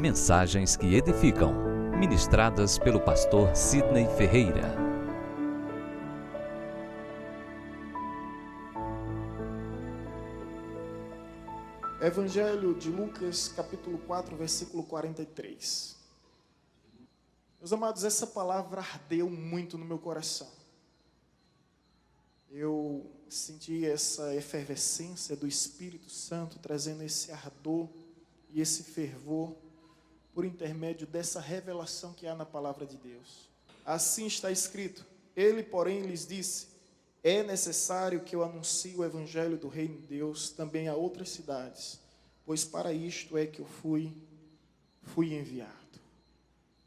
Mensagens que edificam, ministradas pelo pastor Sidney Ferreira. Evangelho de Lucas, capítulo 4, versículo 43. Meus amados, essa palavra ardeu muito no meu coração. Eu senti essa efervescência do Espírito Santo, trazendo esse ardor e esse fervor, por intermédio dessa revelação que há na palavra de Deus. Assim está escrito: ele, porém, lhes disse: é necessário que eu anuncie o evangelho do reino de Deus também a outras cidades, pois para isto é que eu fui enviado.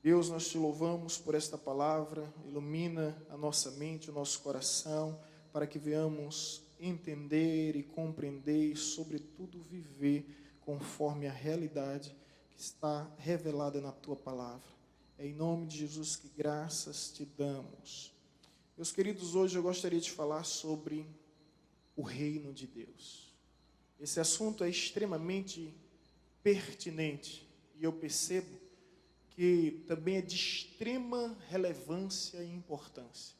Deus, nós te louvamos por esta palavra, ilumina a nossa mente, o nosso coração, para que venhamos entender e compreender e, sobretudo, viver conforme a realidade que está revelada na tua palavra. É em nome de Jesus que graças te damos. Meus queridos, hoje eu gostaria de falar sobre o reino de Deus. Esse assunto é extremamente pertinente e eu percebo que também é de extrema relevância e importância,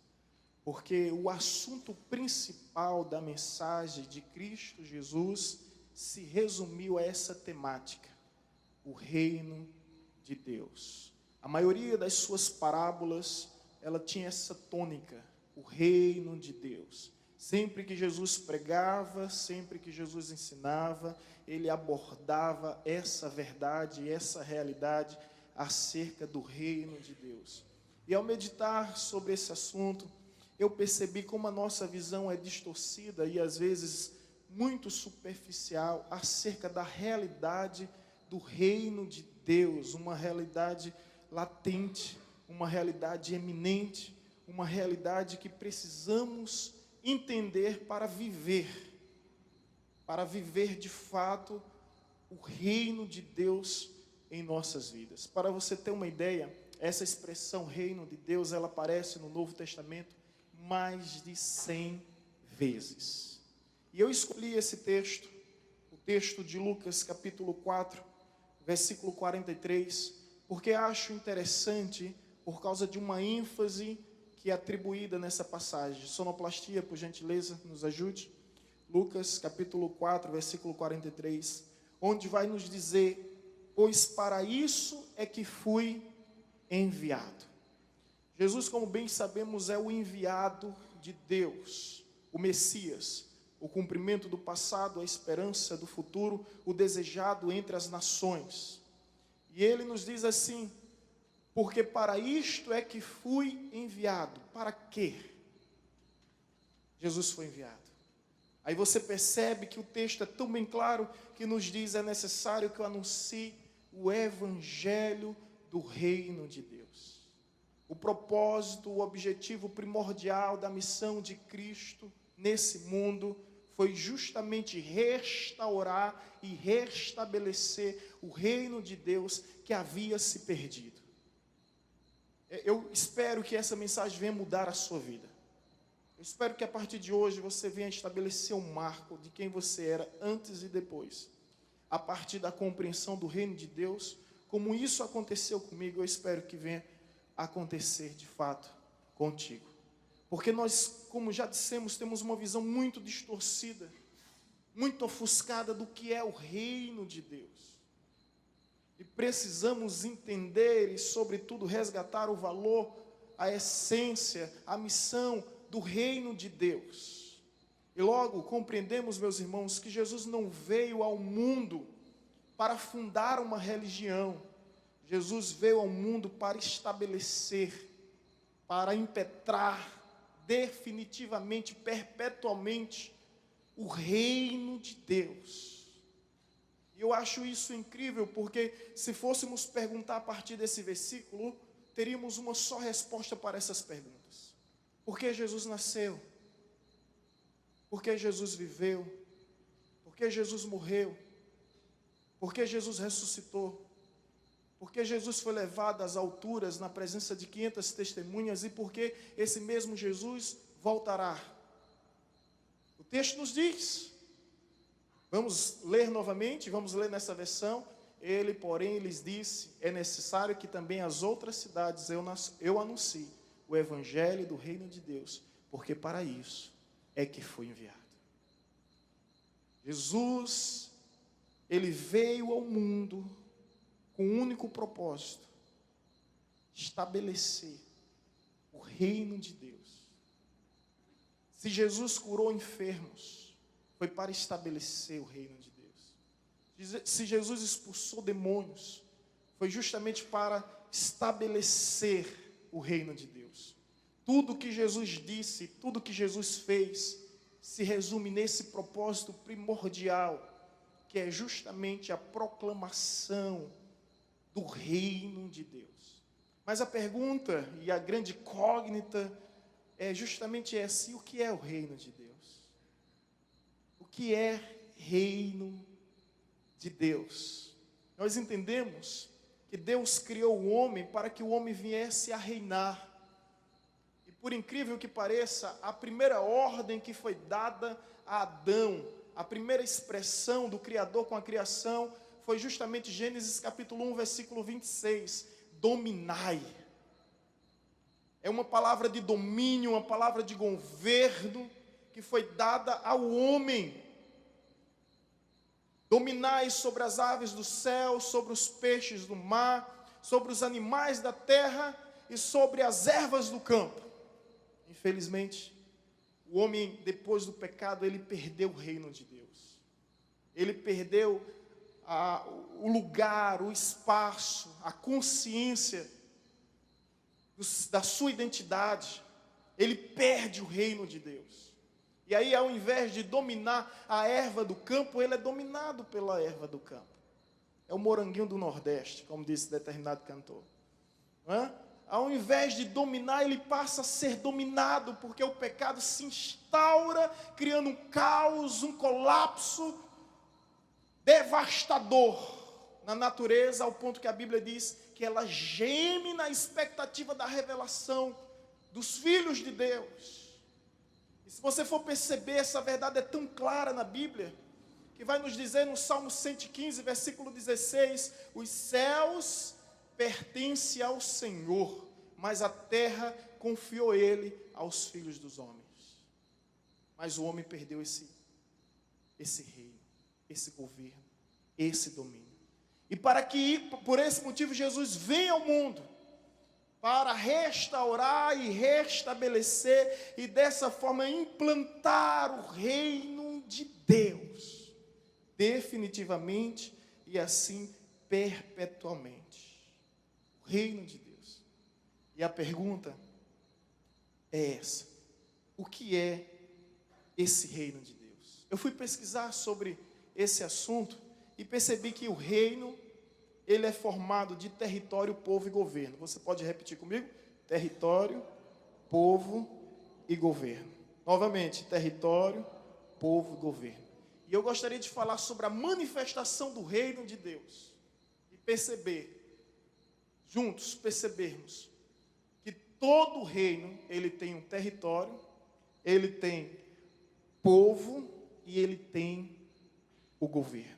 porque o assunto principal da mensagem de Cristo Jesus se resumiu a essa temática: o reino de Deus. A maioria das suas parábolas, ela tinha essa tônica: o reino de Deus. Sempre que Jesus pregava, sempre que Jesus ensinava, ele abordava essa verdade, essa realidade acerca do reino de Deus. E ao meditar sobre esse assunto, eu percebi como a nossa visão é distorcida e às vezes muito superficial acerca da realidade do reino de Deus, uma realidade latente, uma realidade eminente, uma realidade que precisamos entender para viver de fato o reino de Deus em nossas vidas. Para você ter uma ideia, essa expressão reino de Deus, ela aparece no Novo Testamento mais de 100 vezes. E eu escolhi esse texto, o texto de Lucas capítulo 4, versículo 43, porque acho interessante por causa de uma ênfase que é atribuída nessa passagem. Sonoplastia, por gentileza, nos ajude. Lucas capítulo 4, versículo 43, onde vai nos dizer: pois para isso é que fui enviado. Jesus, como bem sabemos, é o enviado de Deus, o Messias, o cumprimento do passado, a esperança do futuro, o desejado entre as nações. E ele nos diz assim: porque para isto é que fui enviado. Para quê? Jesus foi enviado. Aí você percebe que o texto é tão bem claro que nos diz: é necessário que eu anuncie o evangelho do reino de Deus. O propósito, o objetivo primordial da missão de Cristo nesse mundo foi justamente restaurar e restabelecer o reino de Deus que havia se perdido. Eu espero que essa mensagem venha mudar a sua vida. Eu espero que a partir de hoje você venha estabelecer um marco de quem você era antes e depois. A partir da compreensão do reino de Deus, como isso aconteceu comigo, eu espero que venha acontecer de fato contigo. Porque nós, como já dissemos, temos uma visão muito distorcida, muito ofuscada do que é o reino de Deus. E precisamos entender e, sobretudo, resgatar o valor, a essência, a missão do reino de Deus. E logo compreendemos, meus irmãos, que Jesus não veio ao mundo para fundar uma religião. Jesus veio ao mundo para estabelecer, para impetrar definitivamente, perpetuamente, o reino de Deus. E eu acho isso incrível, porque se fôssemos perguntar a partir desse versículo, teríamos uma só resposta para essas perguntas. Por que Jesus nasceu? Por que Jesus viveu? Por que Jesus morreu? Por que Jesus ressuscitou? Por que Jesus foi levado às alturas na presença de 500 testemunhas? E por que esse mesmo Jesus voltará? O texto nos diz. Vamos ler novamente, vamos ler nessa versão. Ele, porém, lhes disse: é necessário que também as outras cidades eu anuncie o evangelho do reino de Deus, porque para isso é que foi enviado. Jesus, ele veio ao mundo com um único propósito: estabelecer o reino de Deus. Se Jesus curou enfermos, foi para estabelecer o reino de Deus. Se Jesus expulsou demônios, foi justamente para estabelecer o reino de Deus. Tudo que Jesus disse, tudo que Jesus fez, se resume nesse propósito primordial, que é justamente a proclamação do reino de Deus. Mas a pergunta e a grande incógnita é justamente essa: e o que é o reino de Deus? O que é reino de Deus? Nós entendemos que Deus criou o homem para que o homem viesse a reinar. E por incrível que pareça, a primeira ordem que foi dada a Adão, a primeira expressão do Criador com a criação, foi justamente Gênesis capítulo 1, versículo 26, dominai. É uma palavra de domínio, uma palavra de governo que foi dada ao homem. Dominai sobre as aves do céu, sobre os peixes do mar, sobre os animais da terra e sobre as ervas do campo. Infelizmente, o homem, depois do pecado, ele perdeu o reino de Deus. Ele perdeu o lugar, o espaço, a consciência da sua identidade. Ele perde o reino de Deus. E aí, ao invés de dominar a erva do campo, ele é dominado pela erva do campo. É o moranguinho do Nordeste, como disse determinado cantor. Não é? Ao invés de dominar, ele passa a ser dominado, porque o pecado se instaura, criando um caos, um colapso devastador na natureza, ao ponto que a Bíblia diz que ela geme na expectativa da revelação dos filhos de Deus. E se você for perceber, essa verdade é tão clara na Bíblia, que vai nos dizer no Salmo 115, versículo 16, os céus pertencem ao Senhor, mas a terra confiou ele aos filhos dos homens. Mas o homem perdeu esse reino, esse governo, esse domínio. E por esse motivo Jesus vem ao mundo, para restaurar e restabelecer e dessa forma implantar o reino de Deus, definitivamente e assim perpetuamente. O reino de Deus. E a pergunta é essa: o que é esse reino de Deus? Eu fui pesquisar sobre esse assunto e percebi que o reino, ele é formado de território, povo e governo. Você pode repetir comigo? Território, povo e governo. Novamente, território, povo e governo. E eu gostaria de falar sobre a manifestação do reino de Deus. E percebermos que todo reino, ele tem um território, ele tem povo e ele tem o governo.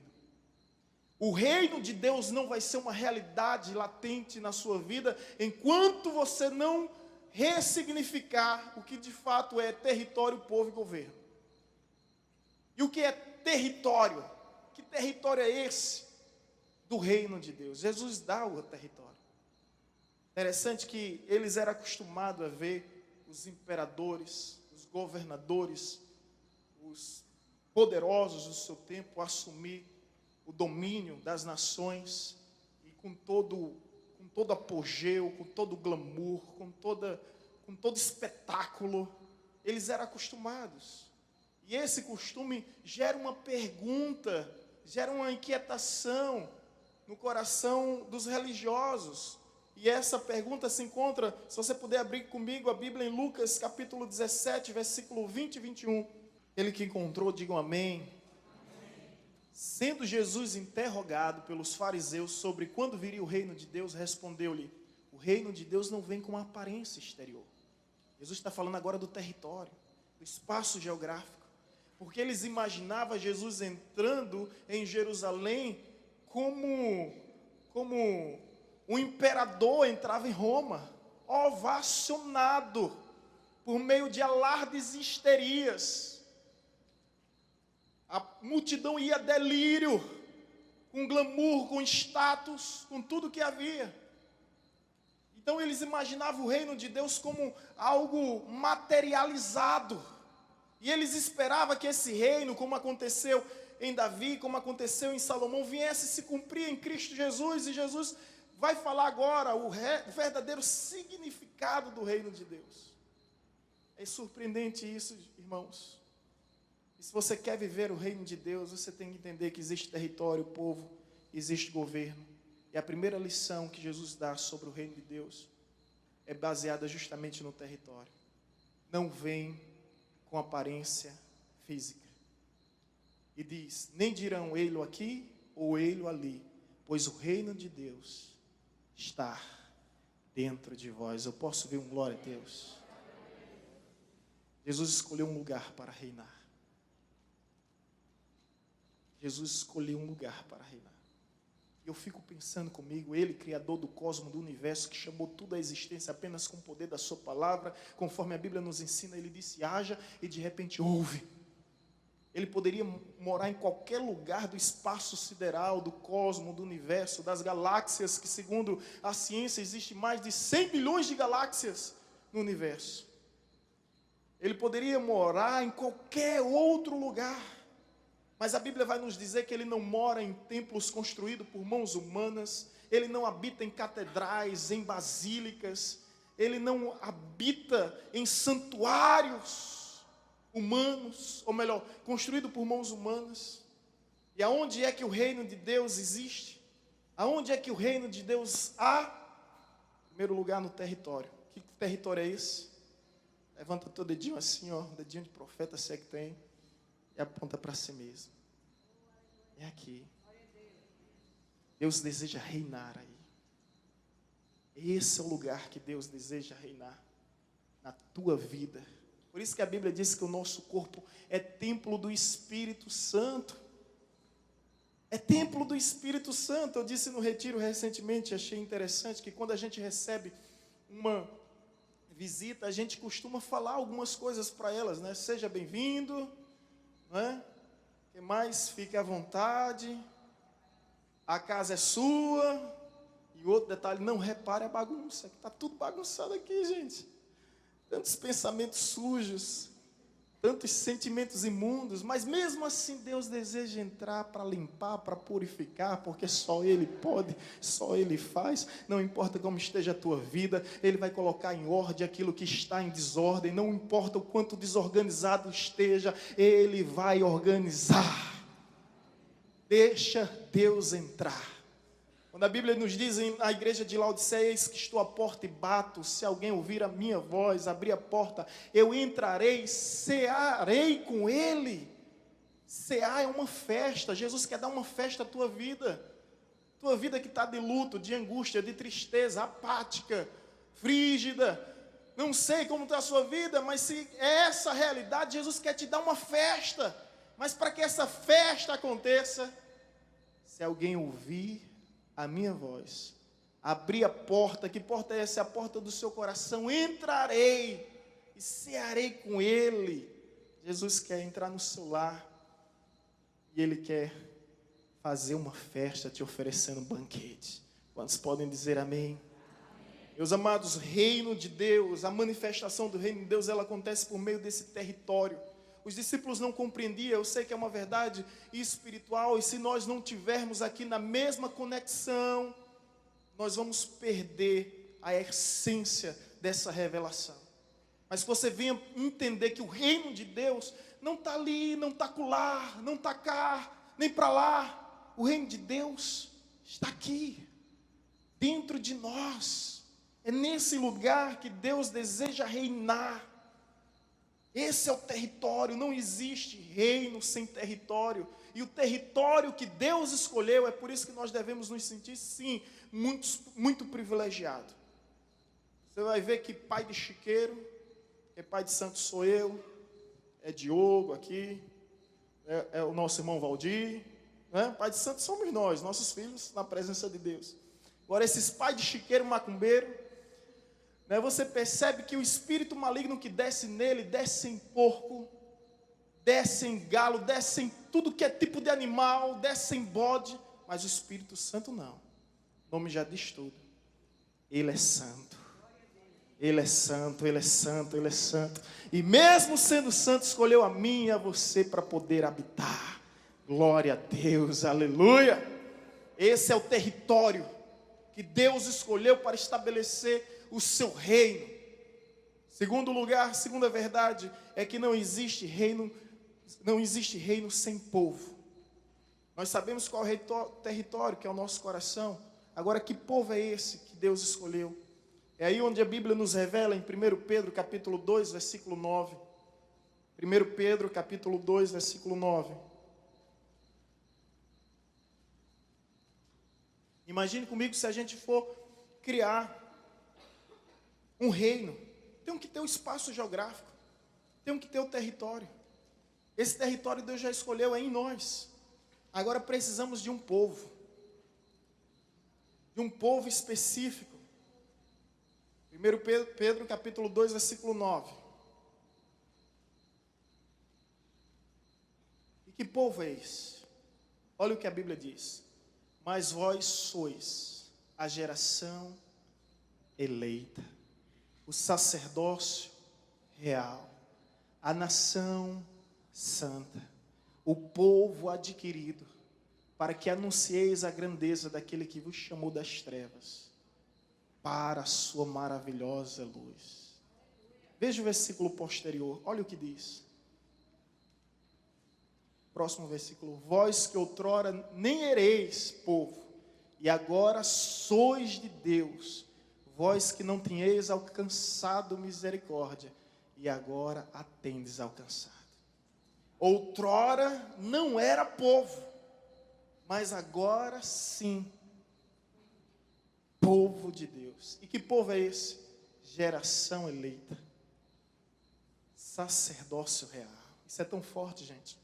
O reino de Deus não vai ser uma realidade latente na sua vida enquanto você não ressignificar o que de fato é território, povo e governo. E o que é território? Que território é esse do reino de Deus? Jesus dá o território. Interessante que eles eram acostumados a ver os imperadores, os governadores, os poderosos do seu tempo assumir o domínio das nações, e com todo apogeu, com todo glamour, com todo espetáculo, eles eram acostumados. E esse costume gera uma pergunta, gera uma inquietação no coração dos religiosos. E essa pergunta se encontra, se você puder abrir comigo a Bíblia em Lucas capítulo 17, versículo 20 e 21. Ele que encontrou, digam amém. Sendo Jesus interrogado pelos fariseus sobre quando viria o reino de Deus, respondeu-lhe: o reino de Deus não vem com uma aparência exterior. Jesus está falando agora do território, do espaço geográfico, porque eles imaginavam Jesus entrando em Jerusalém como o imperador entrava em Roma, ovacionado, por meio de alardes e histerias. A multidão ia a delírio, com glamour, com status, com tudo que havia. Então eles imaginavam o reino de Deus como algo materializado. E eles esperavam que esse reino, como aconteceu em Davi, como aconteceu em Salomão, viesse se cumprir em Cristo Jesus. E Jesus vai falar agora o verdadeiro significado do reino de Deus. É surpreendente isso, irmãos. E se você quer viver o reino de Deus, você tem que entender que existe território, povo, existe governo. E a primeira lição que Jesus dá sobre o reino de Deus é baseada justamente no território. Não vem com aparência física. E diz, nem dirão ele aqui ou ele ali, pois o reino de Deus está dentro de vós. Eu posso ver um glória a Deus? Jesus escolheu um lugar para reinar. Jesus escolheu um lugar para reinar. Eu fico pensando comigo, ele, criador do cosmos, do universo, que chamou tudo à existência apenas com o poder da sua palavra, conforme a Bíblia nos ensina, ele disse, haja, e de repente houve. Ele poderia morar em qualquer lugar do espaço sideral, do cosmos, do universo, das galáxias, que segundo a ciência, existe mais de 100 bilhões de galáxias no universo. Ele poderia morar em qualquer outro lugar. Mas a Bíblia vai nos dizer que ele não mora em templos construídos por mãos humanas, ele não habita em catedrais, em basílicas, ele não habita em santuários humanos, ou melhor, construído por mãos humanas. E aonde é que o reino de Deus existe? Aonde é que o reino de Deus há? Em primeiro lugar, no território. Que território é esse? Levanta teu dedinho assim, ó, dedinho de profeta, se é que tem. E aponta para si mesmo. É aqui. Deus deseja reinar aí. Esse é o lugar que Deus deseja reinar na tua vida. Por isso que a Bíblia diz que o nosso corpo é templo do Espírito Santo. É templo do Espírito Santo. Eu disse no retiro recentemente, achei interessante que quando a gente recebe uma visita, a gente costuma falar algumas coisas para elas, né? Seja bem-vindo. Não é? Que mais? Fique à vontade, a casa é sua. E outro detalhe, não repare a bagunça, que está tudo bagunçado aqui, gente. Tantos pensamentos sujos, tantos sentimentos imundos, mas mesmo assim Deus deseja entrar para limpar, para purificar, porque só Ele pode, só Ele faz. Não importa como esteja a tua vida, Ele vai colocar em ordem aquilo que está em desordem. Não importa o quanto desorganizado esteja, Ele vai organizar. Deixa Deus entrar. Quando a Bíblia nos diz na igreja de Laodiceia, eis que estou à porta e bato, se alguém ouvir a minha voz, abrir a porta, eu entrarei, cearei com ele. Cear é uma festa. Jesus quer dar uma festa à tua vida que está de luto, de angústia, de tristeza, apática, frígida. Não sei como está a sua vida, mas se é essa a realidade, Jesus quer te dar uma festa. Mas para que essa festa aconteça, se alguém ouvir a minha voz, abrir a porta, que porta é essa? É a porta do seu coração. Entrarei e cearei com ele. Jesus quer entrar no seu lar e ele quer fazer uma festa, te oferecendo um banquete. Quantos podem dizer amém? Meus amados, reino de Deus, a manifestação do reino de Deus, ela acontece por meio desse território. Os discípulos não compreendiam, eu sei que é uma verdade espiritual, e se nós não tivermos aqui na mesma conexão, nós vamos perder a essência dessa revelação. Mas que você venha entender que o reino de Deus não está ali, não está acolá, não está cá, nem para lá. O reino de Deus está aqui, dentro de nós. É nesse lugar que Deus deseja reinar. Esse é o território, não existe reino sem território. E o território que Deus escolheu, é por isso que nós devemos nos sentir, sim, muito privilegiados. Você vai ver que pai de chiqueiro, que pai de santo sou eu, é Diogo aqui, é o nosso irmão Valdir, né? Pai de santo somos nós, nossos filhos na presença de Deus. Agora, esses pais de chiqueiro macumbeiro, né? Você percebe que o espírito maligno que desce nele, desce em porco, desce em galo, desce em tudo que é tipo de animal, desce em bode, mas o Espírito Santo não. O nome já diz tudo. Ele é santo. Ele é santo, Ele é santo, Ele é santo. E mesmo sendo santo, escolheu a mim e a você para poder habitar. Glória a Deus, aleluia. Esse é o território que Deus escolheu para estabelecer o seu reino. Segundo lugar, segunda verdade, é que não existe reino sem povo. Nós sabemos qual é o território, que é o nosso coração. Agora, que povo é esse que Deus escolheu? É aí onde a Bíblia nos revela em 1 Pedro capítulo 2, versículo 9. 1 Pedro capítulo 2, versículo 9. Imagine comigo se a gente for criar um reino. Tem que ter o espaço geográfico. Tem que ter o território. Esse território Deus já escolheu, é em nós. Agora precisamos de um povo. De um povo específico. 1 Pedro capítulo 2, versículo 9. E que povo é esse? Olha o que a Bíblia diz. Mas vós sois a geração eleita, o sacerdócio real, a nação santa, o povo adquirido, para que anuncieis a grandeza daquele que vos chamou das trevas para a sua maravilhosa luz. Veja o versículo posterior, olha o que diz. Próximo versículo. Vós que outrora nem ereis povo, e agora sois de Deus, vós que não tinhais alcançado misericórdia, e agora a tendes alcançado. Outrora não era povo, mas agora sim, povo de Deus. E que povo é esse? Geração eleita, sacerdócio real. Isso é tão forte, gente.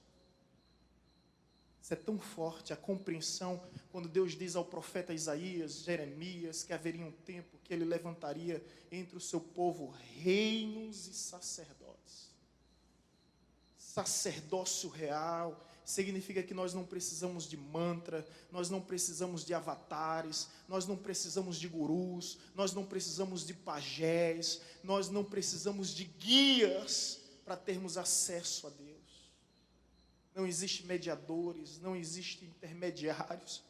Isso é tão forte, a compreensão, quando Deus diz ao profeta Isaías, Jeremias, que haveria um tempo que ele levantaria entre o seu povo reinos e sacerdotes. Sacerdócio real significa que nós não precisamos de mantra, nós não precisamos de avatares, nós não precisamos de gurus, nós não precisamos de pajés, nós não precisamos de guias para termos acesso a Deus. Não existe mediadores, não existe intermediários,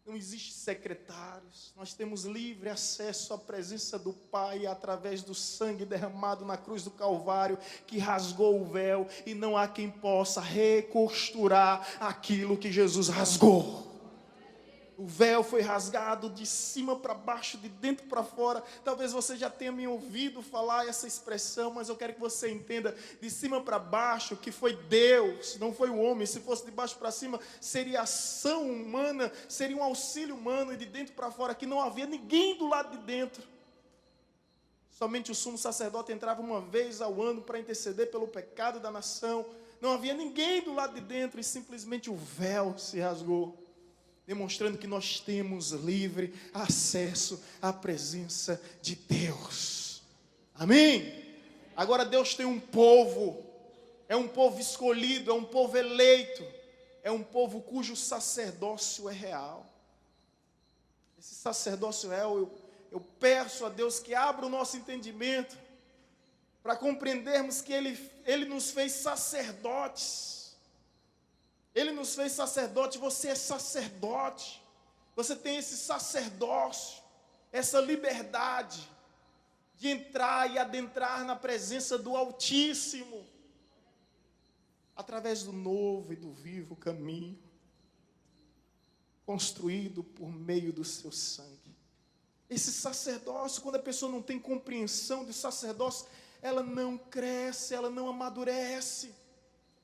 não existe secretários. Nós temos livre acesso à presença do Pai através do sangue derramado na cruz do Calvário, que rasgou o véu, e não há quem possa recosturar aquilo que Jesus rasgou. O véu foi rasgado de cima para baixo, de dentro para fora. Talvez você já tenha me ouvido falar essa expressão, mas eu quero que você entenda, de cima para baixo, que foi Deus, não foi o homem. Se fosse de baixo para cima, seria ação humana, seria um auxílio humano, e de dentro para fora, que não havia ninguém do lado de dentro. Somente o sumo sacerdote entrava uma vez ao ano para interceder pelo pecado da nação. Não havia ninguém do lado de dentro, e simplesmente o véu se rasgou, demonstrando que nós temos livre acesso à presença de Deus. Amém? Agora Deus tem um povo, é um povo escolhido, é um povo eleito, é um povo cujo sacerdócio é real. Esse sacerdócio real, eu peço a Deus que abra o nosso entendimento, para compreendermos que Ele nos fez sacerdotes. Ele nos fez sacerdote, você é sacerdote, você tem esse sacerdócio, essa liberdade de entrar e adentrar na presença do Altíssimo, através do novo e do vivo caminho, construído por meio do seu sangue. Esse sacerdócio, quando a pessoa não tem compreensão do sacerdócio, ela não cresce, ela não amadurece.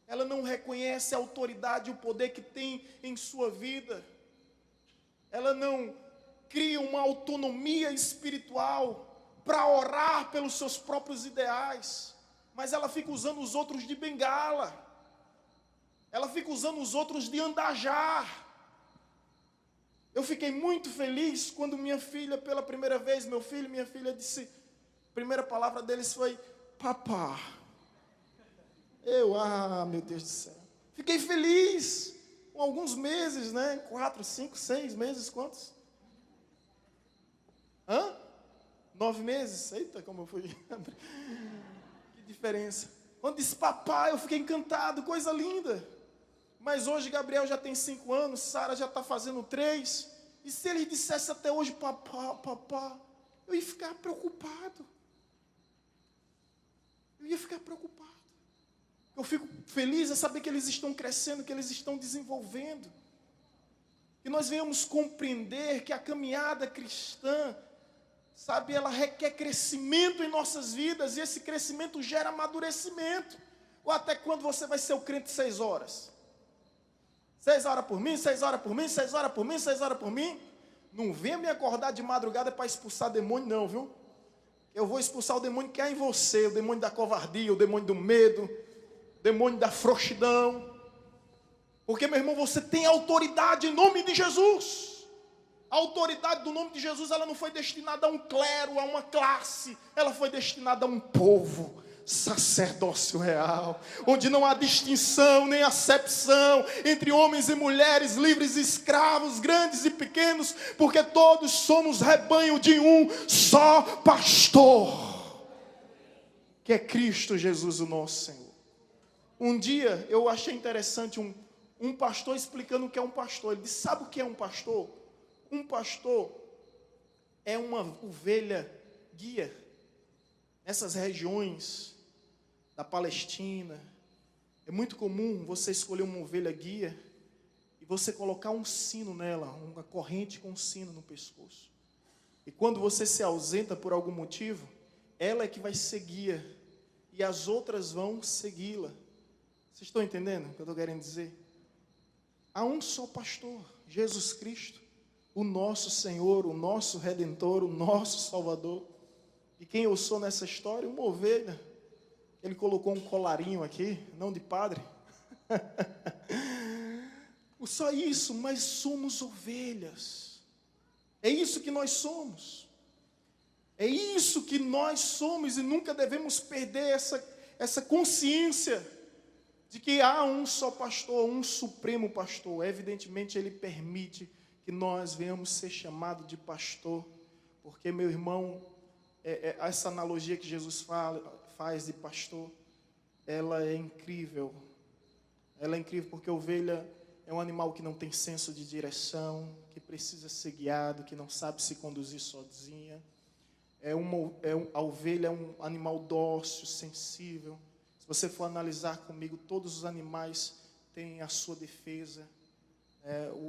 Ela não reconhece a autoridade e o poder que tem em sua vida. Ela não cria uma autonomia espiritual para orar pelos seus próprios ideais. Mas ela fica usando os outros de bengala. Ela fica usando os outros de andajar. Eu fiquei muito feliz quando minha filha, pela primeira vez, meu filho e minha filha disse, a primeira palavra deles foi, papá. Meu Deus do céu. Fiquei feliz, com alguns meses, 4, 5, 6 meses, quantos? 9 meses? Eita, como eu fui. Que diferença. Quando disse papai, eu fiquei encantado, coisa linda. Mas hoje Gabriel já tem 5 anos, Sara já está fazendo 3. E se ele dissesse até hoje, papá, eu ia ficar preocupado. Eu fico feliz em saber que eles estão crescendo, que eles estão desenvolvendo. Que nós venhamos compreender que a caminhada cristã, sabe, ela requer crescimento em nossas vidas. E esse crescimento gera amadurecimento. Ou até quando você vai ser o crente 6 horas? 6 horas por mim, 6 horas por mim, 6 horas por mim, 6 horas por mim. Não venha me acordar de madrugada para expulsar demônio não, viu? Eu vou expulsar o demônio que há em você, o demônio da covardia, o demônio do medo, o demônio da frouxidão. Porque, meu irmão, você tem autoridade em nome de Jesus. A autoridade do nome de Jesus, ela não foi destinada a um clero, a uma classe. Ela foi destinada a um povo, sacerdócio real, onde não há distinção nem acepção entre homens e mulheres, livres e escravos, grandes e pequenos, porque todos somos rebanho de um só pastor, que é Cristo Jesus, o nosso Senhor. Um dia eu achei interessante um pastor explicando o que é um pastor. Ele disse, sabe o que é um pastor? Um pastor é uma ovelha guia. Nessas regiões da Palestina, é muito comum você escolher uma ovelha guia e você colocar um sino nela, uma corrente com um sino no pescoço. E quando você se ausenta por algum motivo, ela é que vai ser guia e as outras vão segui-la. Vocês estão entendendo o que eu estou querendo dizer? Há um só pastor, Jesus Cristo, o nosso Senhor, o nosso Redentor, o nosso Salvador. E quem eu sou nessa história? Uma ovelha. Ele colocou um colarinho aqui, não de padre. Só isso, mas somos ovelhas. É isso que nós somos. É isso que nós somos e nunca devemos perder essa consciência de que há um só pastor, um supremo pastor. Evidentemente, ele permite que nós venhamos ser chamados de pastor, porque, meu irmão, essa analogia que Jesus faz de pastor, ela é incrível. Ela é incrível porque a ovelha é um animal que não tem senso de direção, que precisa ser guiado, que não sabe se conduzir sozinha. A ovelha é um animal dócil, sensível. Se você for analisar comigo, todos os animais têm a sua defesa.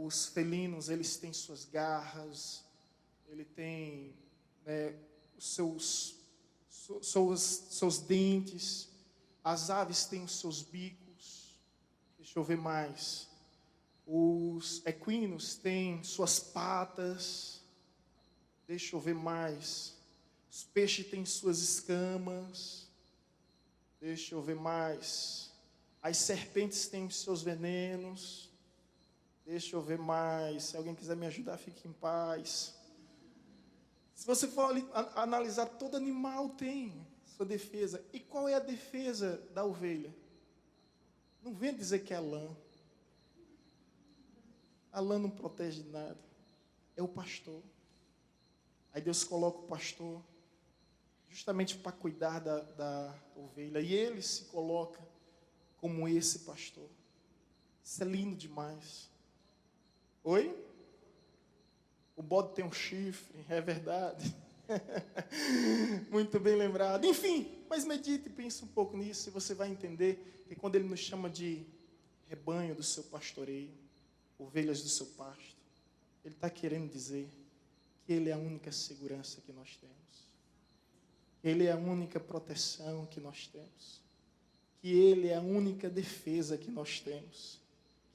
Os felinos, eles têm suas garras, ele tem os seus dentes. As aves têm os seus bicos. Deixa eu ver mais. Os equinos têm suas patas. Deixa eu ver mais. Os peixes têm suas escamas. Deixa eu ver mais. As serpentes têm os seus venenos. Deixa eu ver mais. Se alguém quiser me ajudar, fique em paz. Se você for analisar, todo animal tem sua defesa. E qual é a defesa da ovelha? Não venha dizer que é a lã. A lã não protege de nada. É o pastor. Aí Deus coloca o pastor justamente para cuidar da ovelha. E ele se coloca como esse pastor. Isso é lindo demais. Oi? O bode tem um chifre, é verdade. Muito bem lembrado. Enfim, mas medite e pense um pouco nisso e você vai entender que quando ele nos chama de rebanho do seu pastoreio, ovelhas do seu pasto, ele está querendo dizer que ele é a única segurança que nós temos. Ele é a única proteção que nós temos. Que ele é a única defesa que nós temos.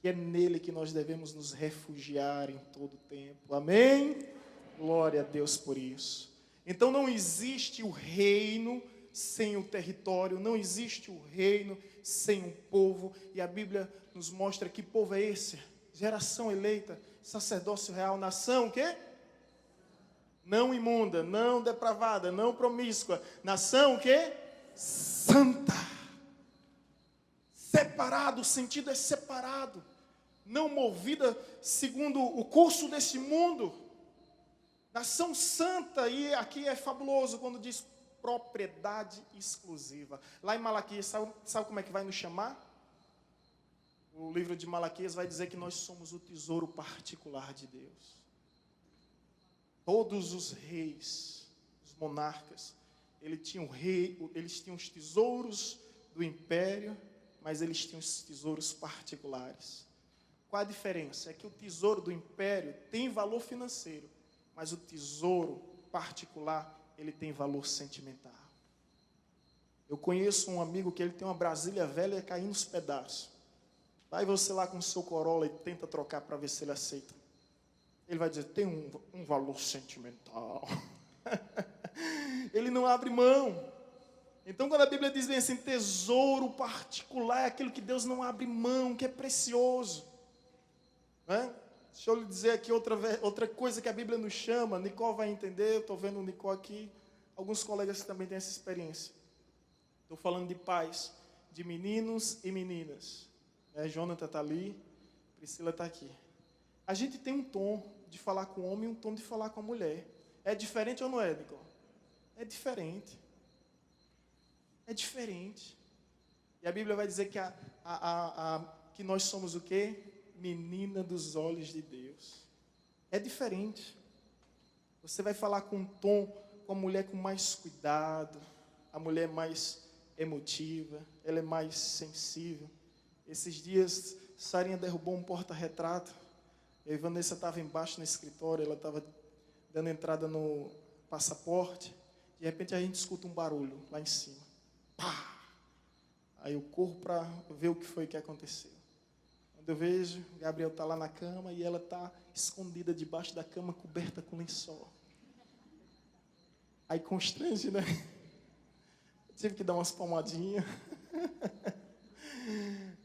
Que é nele que nós devemos nos refugiar em todo o tempo. Amém? Glória a Deus por isso. Então não existe o reino sem o território, não existe o reino sem o povo. E a Bíblia nos mostra que povo é esse? Geração eleita, sacerdócio real, nação o quê? Não imunda, não depravada, não promíscua. Nação o quê? Santa. Separado, o sentido é separado. Não movida segundo o curso desse mundo. Nação santa, e aqui é fabuloso quando diz propriedade exclusiva. Lá em Malaquias, sabe como é que vai nos chamar? O livro de Malaquias vai dizer que nós somos o tesouro particular de Deus. Todos os reis, os monarcas, eles tinham os tesouros do império, mas eles tinham os tesouros particulares. Qual a diferença? É que o tesouro do império tem valor financeiro, mas o tesouro particular, ele tem valor sentimental. Eu conheço um amigo que ele tem uma Brasília velha caindo nos pedaços. Vai você lá com o seu Corolla e tenta trocar para ver se ele aceita. Ele vai dizer, tem um valor sentimental. Ele não abre mão. Então, quando a Bíblia diz bem assim, tesouro particular, é aquilo que Deus não abre mão, que é precioso. Né? Deixa eu lhe dizer aqui outra coisa que a Bíblia nos chama. Nicole vai entender, eu estou vendo o Nicole aqui. Alguns colegas também têm essa experiência. Estou falando de pais, de meninos e meninas. Jonathan está ali, Priscila está aqui. A gente tem um tom de falar com o homem e um tom de falar com a mulher. É diferente ou não é, Nicole? É diferente. É diferente. E a Bíblia vai dizer que, que nós somos o quê? Menina dos olhos de Deus. É diferente. Você vai falar com um tom, com a mulher com mais cuidado. A mulher mais emotiva. Ela é mais sensível. Esses dias, Sarinha derrubou um porta-retrato. E a Vanessa estava embaixo no escritório. Ela estava dando entrada no passaporte. De repente a gente escuta um barulho lá em cima. Pá! Aí eu corro para ver o que foi que aconteceu. Quando eu vejo, Gabriel está lá na cama e ela está escondida debaixo da cama, coberta com lençol. Aí constrange, né? Eu tive que dar umas palmadinhas.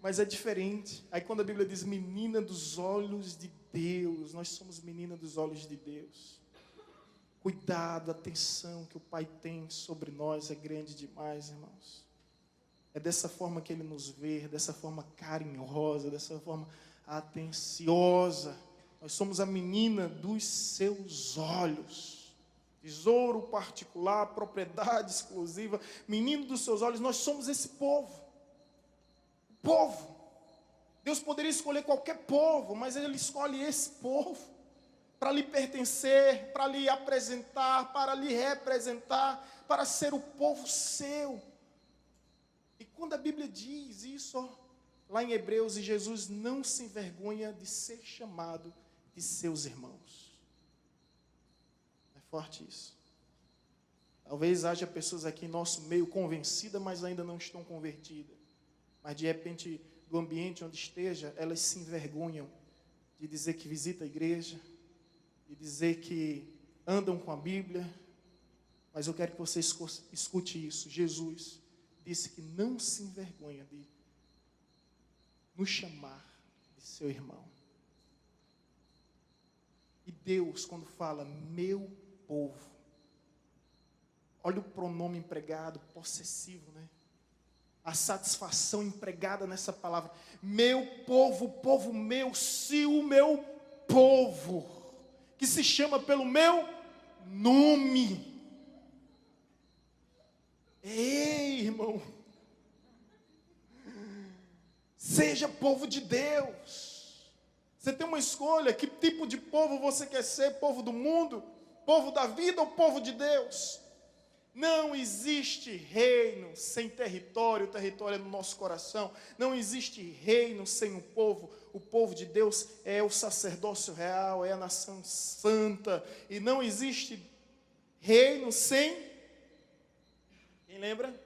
Mas é diferente. Aí quando a Bíblia diz menina dos olhos de Deus, nós somos menina dos olhos de Deus. Cuidado, atenção que o Pai tem sobre nós é grande demais, irmãos. É dessa forma que Ele nos vê, dessa forma carinhosa, dessa forma atenciosa. Nós somos a menina dos seus olhos. Tesouro particular, propriedade exclusiva, menino dos seus olhos. Nós somos esse povo. O povo. Deus poderia escolher qualquer povo, mas Ele escolhe esse povo para lhe pertencer, para lhe apresentar, para lhe representar, para ser o povo seu. E quando a Bíblia diz isso, lá em Hebreus, e Jesus não se envergonha de ser chamado de seus irmãos. É forte isso. Talvez haja pessoas aqui em nosso meio convencidas, mas ainda não estão convertidas. Mas de repente, do ambiente onde esteja, elas se envergonham de dizer que visita a igreja, de dizer que andam com a Bíblia. Mas eu quero que você escute isso. Jesus disse que não se envergonha de nos chamar de seu irmão. E Deus, quando fala meu povo, olha o pronome empregado, possessivo, né? A satisfação empregada nessa palavra. Meu povo, povo meu, se o meu povo, que se chama pelo meu nome. Ei, irmão. Seja povo de Deus. Você tem uma escolha. Que tipo de povo você quer ser? Povo do mundo? Povo da vida ou povo de Deus? Não existe reino sem território. O território é no nosso coração. Não existe reino sem o povo. O povo de Deus é o sacerdócio real, é a nação santa. E não existe reino sem... Quem lembra?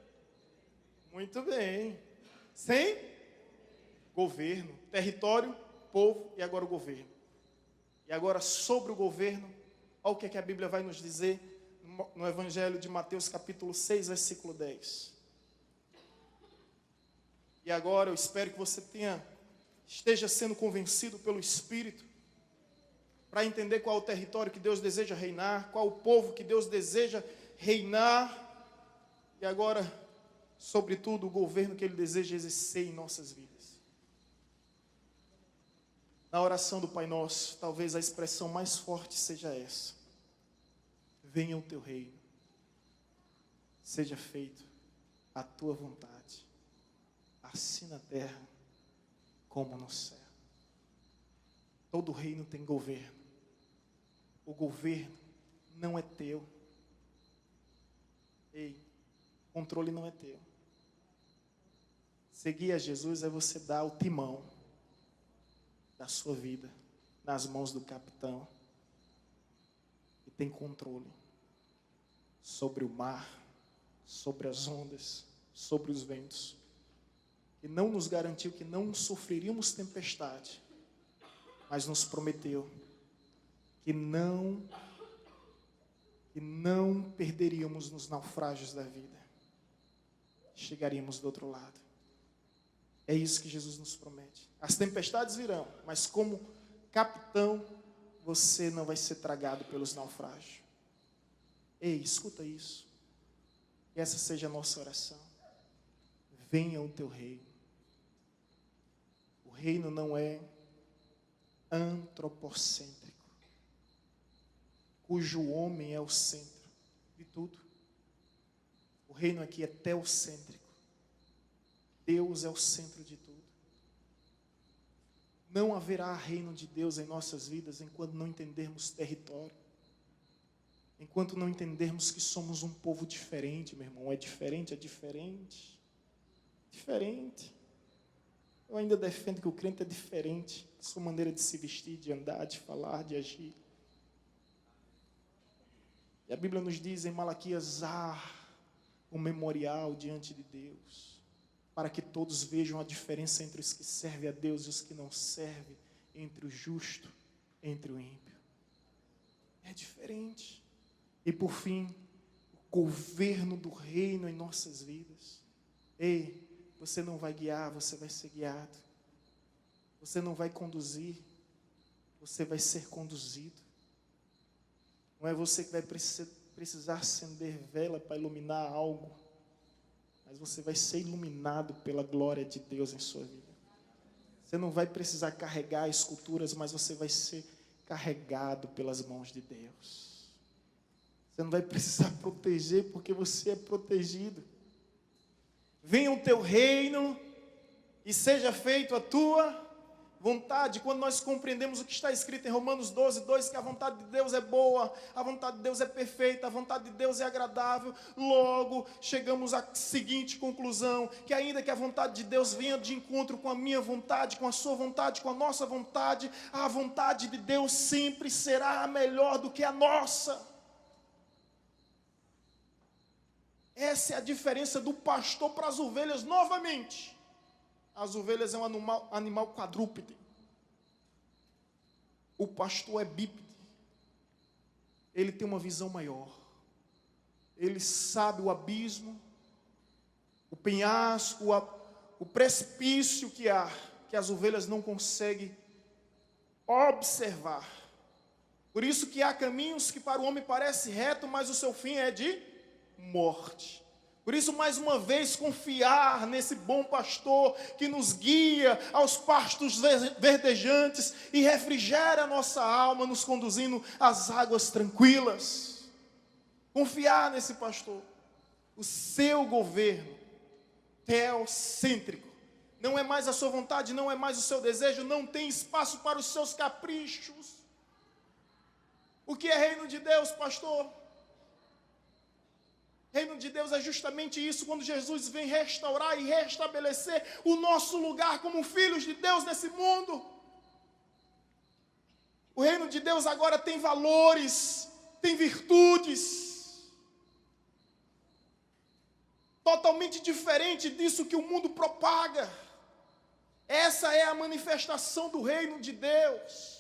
Muito bem. Sem governo. Território, povo e agora o governo. E agora sobre o governo, olha o que a Bíblia vai nos dizer. no Evangelho de Mateus, capítulo 6, versículo 10. E agora eu espero que você esteja sendo convencido pelo Espírito para entender qual é o território que Deus deseja reinar, qual o povo que Deus deseja reinar, e agora, sobretudo, o governo que Ele deseja exercer em nossas vidas. Na oração do Pai Nosso, talvez a expressão mais forte seja essa: venha o teu reino, seja feito a tua vontade, assim na terra como no céu. Todo reino tem governo. O governo não é teu. Ei, o controle não é teu. Seguir a Jesus é você dar o timão da sua vida nas mãos do capitão, que tem controle sobre o mar, sobre as ondas, sobre os ventos, e não nos garantiu que não sofreríamos tempestade, mas nos prometeu que não perderíamos nos naufrágios da vida, chegaríamos do outro lado. É isso que Jesus nos promete. As tempestades virão, mas como capitão, você não vai ser tragado pelos naufrágios. Ei, escuta isso. Que essa seja a nossa oração. Venha o teu reino. O reino não é antropocêntrico, cujo homem é o centro de tudo. O reino aqui é teocêntrico. Deus é o centro de tudo. Não haverá reino de Deus em nossas vidas enquanto não entendermos território. Enquanto não entendermos que somos um povo diferente, meu irmão. É diferente. Diferente. Eu ainda defendo que o crente é diferente. Sua maneira de se vestir, de andar, de falar, de agir. E a Bíblia nos diz em Malaquias: um memorial diante de Deus, para que todos vejam a diferença entre os que servem a Deus e os que não servem, entre o justo, entre o ímpio. É diferente. E por fim, o governo do reino em nossas vidas. Ei, você não vai guiar, você vai ser guiado. Você não vai conduzir, você vai ser conduzido. Não é você que vai precisar acender vela para iluminar algo, mas você vai ser iluminado pela glória de Deus em sua vida. Você não vai precisar carregar esculturas, mas você vai ser carregado pelas mãos de Deus. Você não vai precisar proteger, porque você é protegido. Venha o teu reino e seja feito a tua vontade. Quando nós compreendemos o que está escrito em Romanos 12, 2, que a vontade de Deus é boa, a vontade de Deus é perfeita, a vontade de Deus é agradável, logo chegamos à seguinte conclusão: que ainda que a vontade de Deus venha de encontro com a minha vontade, com a sua vontade, com a nossa vontade, a vontade de Deus sempre será melhor do que a nossa. Essa é a diferença do pastor para as ovelhas novamente. As ovelhas é um animal quadrúpede. O pastor é bípede. Ele tem uma visão maior. Ele sabe o abismo, o penhasco, o precipício que há, que as ovelhas não conseguem observar. Por isso que há caminhos que para o homem parece reto, mas o seu fim é de morte. Por isso, mais uma vez, confiar nesse bom pastor que nos guia aos pastos verdejantes e refrigera a nossa alma, nos conduzindo às águas tranquilas. Confiar nesse pastor. O seu governo teocêntrico não é mais a sua vontade, não é mais o seu desejo, não tem espaço para os seus caprichos. O que é reino de Deus, pastor? Reino de Deus é justamente isso, quando Jesus vem restaurar e restabelecer o nosso lugar como filhos de Deus nesse mundo. O reino de Deus agora tem valores, tem virtudes, totalmente diferente disso que o mundo propaga. Essa é a manifestação do reino de Deus.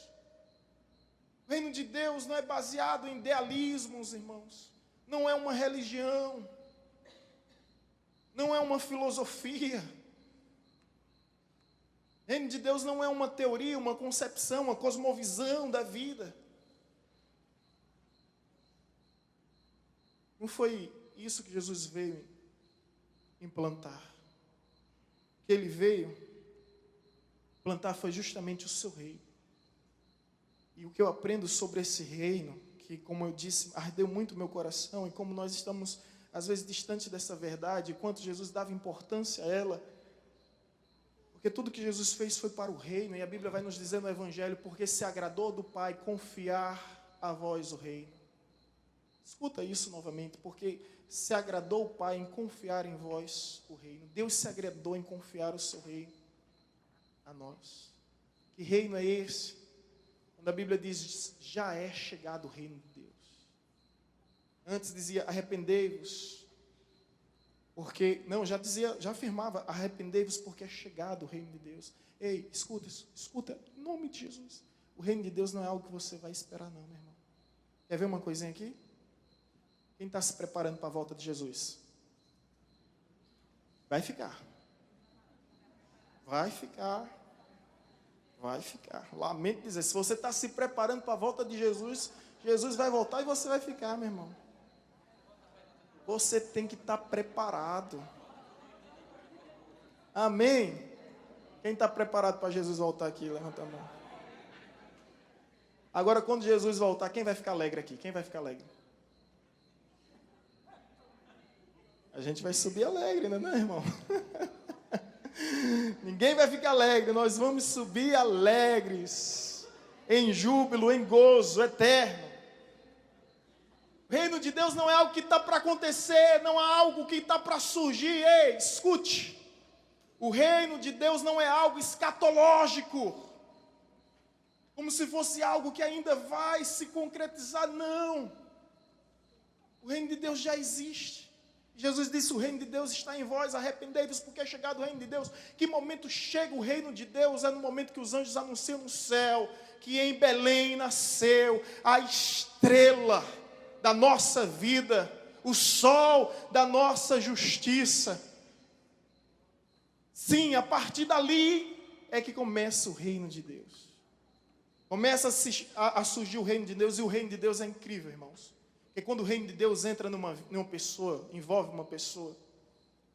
O reino de Deus não é baseado em idealismos, irmãos. não é uma religião, não é uma filosofia. O reino de Deus não é uma teoria, uma concepção, uma cosmovisão da vida. Não foi isso que Jesus veio implantar. O que ele veio plantar foi justamente o seu reino. E o que eu aprendo sobre esse reino, que, como eu disse, ardeu muito meu coração, e como nós estamos, às vezes, distantes dessa verdade, quanto Jesus dava importância a ela, porque tudo que Jesus fez foi para o reino, e a Bíblia vai nos dizer no Evangelho, porque se agradou do Pai confiar a vós o reino. Escuta isso novamente, porque se agradou o Pai em confiar em vós o reino. Deus se agradou em confiar o seu reino a nós. Que reino é esse? Quando a Bíblia diz, já é chegado o reino de Deus. Antes dizia, arrependei-vos, porque, não, já afirmava, arrependei-vos porque é chegado o reino de Deus. Ei, escuta, em nome de Jesus. O reino de Deus não é algo que você vai esperar não, meu irmão. Quer ver uma coisinha aqui? Quem está se preparando para a volta de Jesus? Vai ficar. Vai ficar. Lamento dizer, se você está se preparando para a volta de Jesus, Jesus vai voltar e você vai ficar, meu irmão. Você tem que estar preparado. Amém? Quem está preparado para Jesus voltar aqui? Levanta a mão. Agora, quando Jesus voltar, quem vai ficar alegre aqui? Quem vai ficar alegre? A gente vai subir alegre, não é, irmão? Ninguém vai ficar alegre, nós vamos subir alegres, em júbilo, em gozo eterno. O reino de Deus não é algo que está para acontecer, não é algo que está para surgir. Ei, escute, o reino de Deus não é algo escatológico, como se fosse algo que ainda vai se concretizar, não. O reino de Deus já existe. Jesus disse, o reino de Deus está em vós, arrependei-vos porque é chegado o reino de Deus. Que momento chega o reino de Deus? É no momento que os anjos anunciam no céu, que em Belém nasceu a estrela da nossa vida, o sol da nossa justiça. Sim, a partir dali é que começa o reino de Deus. Começa a surgir o reino de Deus, e o reino de Deus é incrível, irmãos. Porque quando o reino de Deus entra numa pessoa, envolve uma pessoa,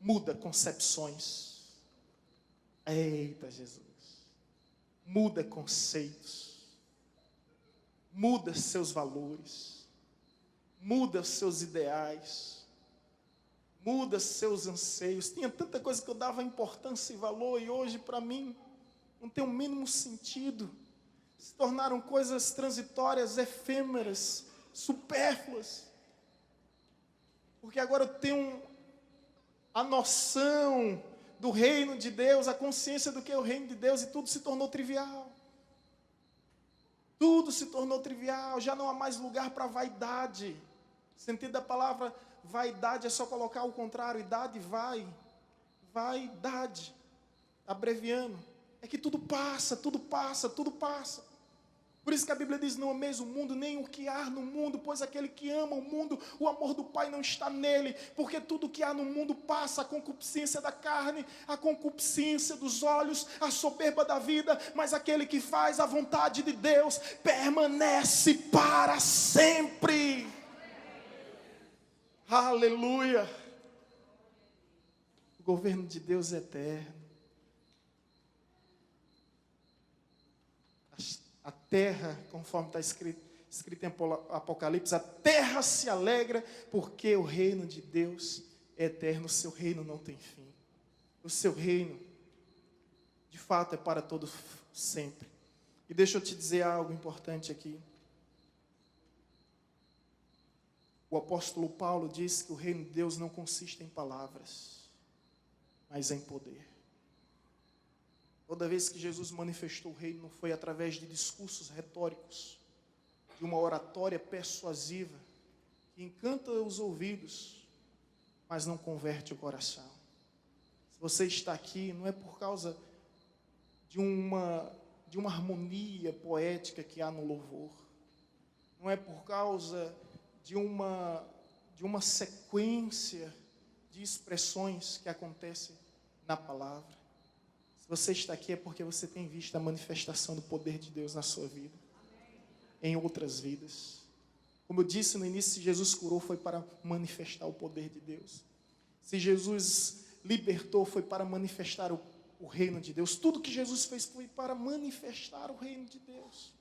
muda concepções. Eita Jesus! Muda conceitos. Muda seus valores. Muda seus ideais. Muda seus anseios. Tinha tanta coisa que eu dava importância e valor, e hoje para mim não tem o mínimo sentido. Se tornaram coisas transitórias, efêmeras, supérfluas, porque agora eu tenho a noção do reino de Deus, a consciência do que é o reino de Deus, e tudo se tornou trivial. Tudo se tornou trivial, já não há mais lugar para vaidade. O sentido da palavra vaidade é só colocar o contrário, idade vaidade, abreviando, é que tudo passa. Por isso que a Bíblia diz, não ameis o mundo, nem o que há no mundo, pois aquele que ama o mundo, o amor do Pai não está nele, porque tudo que há no mundo passa, a concupiscência da carne, a concupiscência dos olhos, a soberba da vida, mas aquele que faz a vontade de Deus, permanece para sempre. Aleluia! O governo de Deus é eterno. A terra, conforme está escrito em Apocalipse, a terra se alegra porque o reino de Deus é eterno, o seu reino não tem fim. O seu reino, de fato, é para todo sempre. E deixa eu te dizer algo importante aqui. O apóstolo Paulo disse que o reino de Deus não consiste em palavras, mas em poder. Toda vez que Jesus manifestou o reino, não foi através de discursos retóricos, de uma oratória persuasiva, que encanta os ouvidos, mas não converte o coração. Se você está aqui, não é por causa de uma harmonia poética que há no louvor, não é por causa de de uma sequência de expressões que acontecem na palavra. Se você está aqui é porque você tem visto a manifestação do poder de Deus na sua vida, em outras vidas. Como eu disse no início, se Jesus curou foi para manifestar o poder de Deus. Se Jesus libertou foi para manifestar o reino de Deus. Tudo que Jesus fez foi para manifestar o reino de Deus.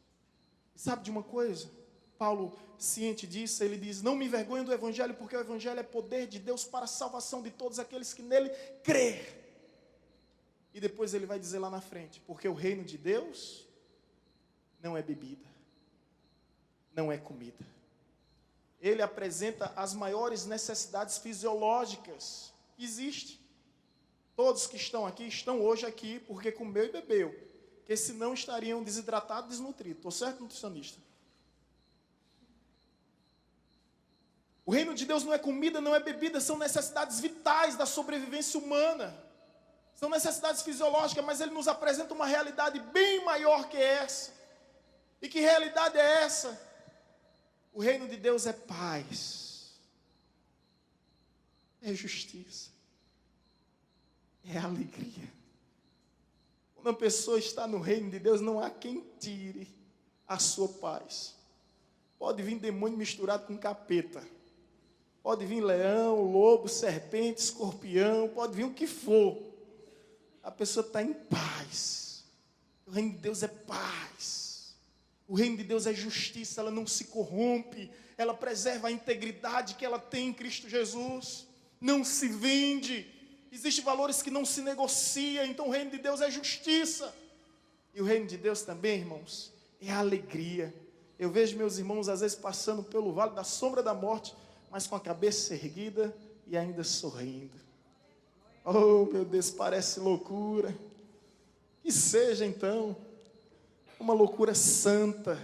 E sabe de uma coisa? Paulo, ciente disso, ele diz: não me envergonho do Evangelho, porque o Evangelho é poder de Deus para a salvação de todos aqueles que nele crê. E depois ele vai dizer lá na frente: porque o reino de Deus não é bebida, não é comida. Ele apresenta as maiores necessidades fisiológicas que existem. Todos que estão aqui, estão hoje aqui porque comeu e bebeu, porque senão estariam desidratados, desnutridos. Estou certo, nutricionista? O reino de Deus não é comida, não é bebida, são necessidades vitais da sobrevivência humana. São necessidades fisiológicas, mas ele nos apresenta uma realidade bem maior que essa. E que realidade é essa? O reino de Deus é paz, é justiça, é alegria. Quando uma pessoa está no reino de Deus, não há quem tire a sua paz. Pode vir demônio misturado com capeta, pode vir leão, lobo, serpente, escorpião, pode vir o que for. A pessoa está em paz. O reino de Deus é paz. O reino de Deus é justiça, ela não se corrompe, ela preserva a integridade que ela tem em Cristo Jesus, não se vende, existem valores que não se negociam, então o reino de Deus é justiça. E o reino de Deus também, irmãos, é alegria. Eu vejo meus irmãos às vezes passando pelo vale da sombra da morte, mas com a cabeça erguida e ainda sorrindo. Oh, meu Deus, parece loucura. Que seja então uma loucura santa,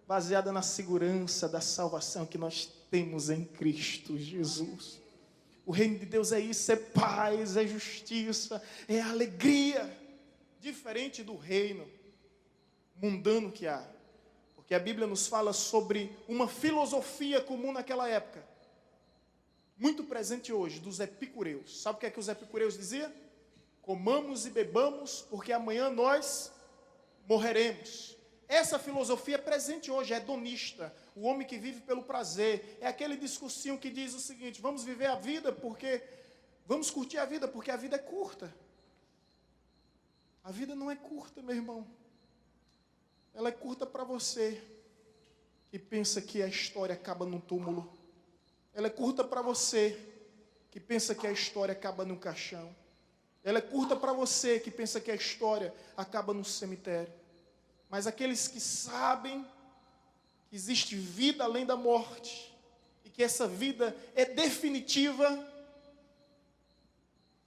baseada na segurança da salvação que nós temos em Cristo Jesus. O reino de Deus é isso, é paz, é justiça, é alegria, diferente do reino mundano que há. Porque a Bíblia nos fala sobre uma filosofia comum naquela época, muito presente hoje, dos epicureus. Sabe o que é que os epicureus diziam? Comamos e bebamos, porque amanhã nós morreremos. Essa filosofia é presente hoje, é hedonista, o homem que vive pelo prazer. É aquele discursinho que diz o seguinte: vamos viver a vida porque vamos curtir a vida porque a vida é curta. A vida não é curta, meu irmão. Ela é curta para você que pensa que a história acaba no túmulo. Ela é curta para você que pensa que a história acaba no caixão. Ela é curta para você que pensa que a história acaba no cemitério. Mas aqueles que sabem que existe vida além da morte e que essa vida é definitiva,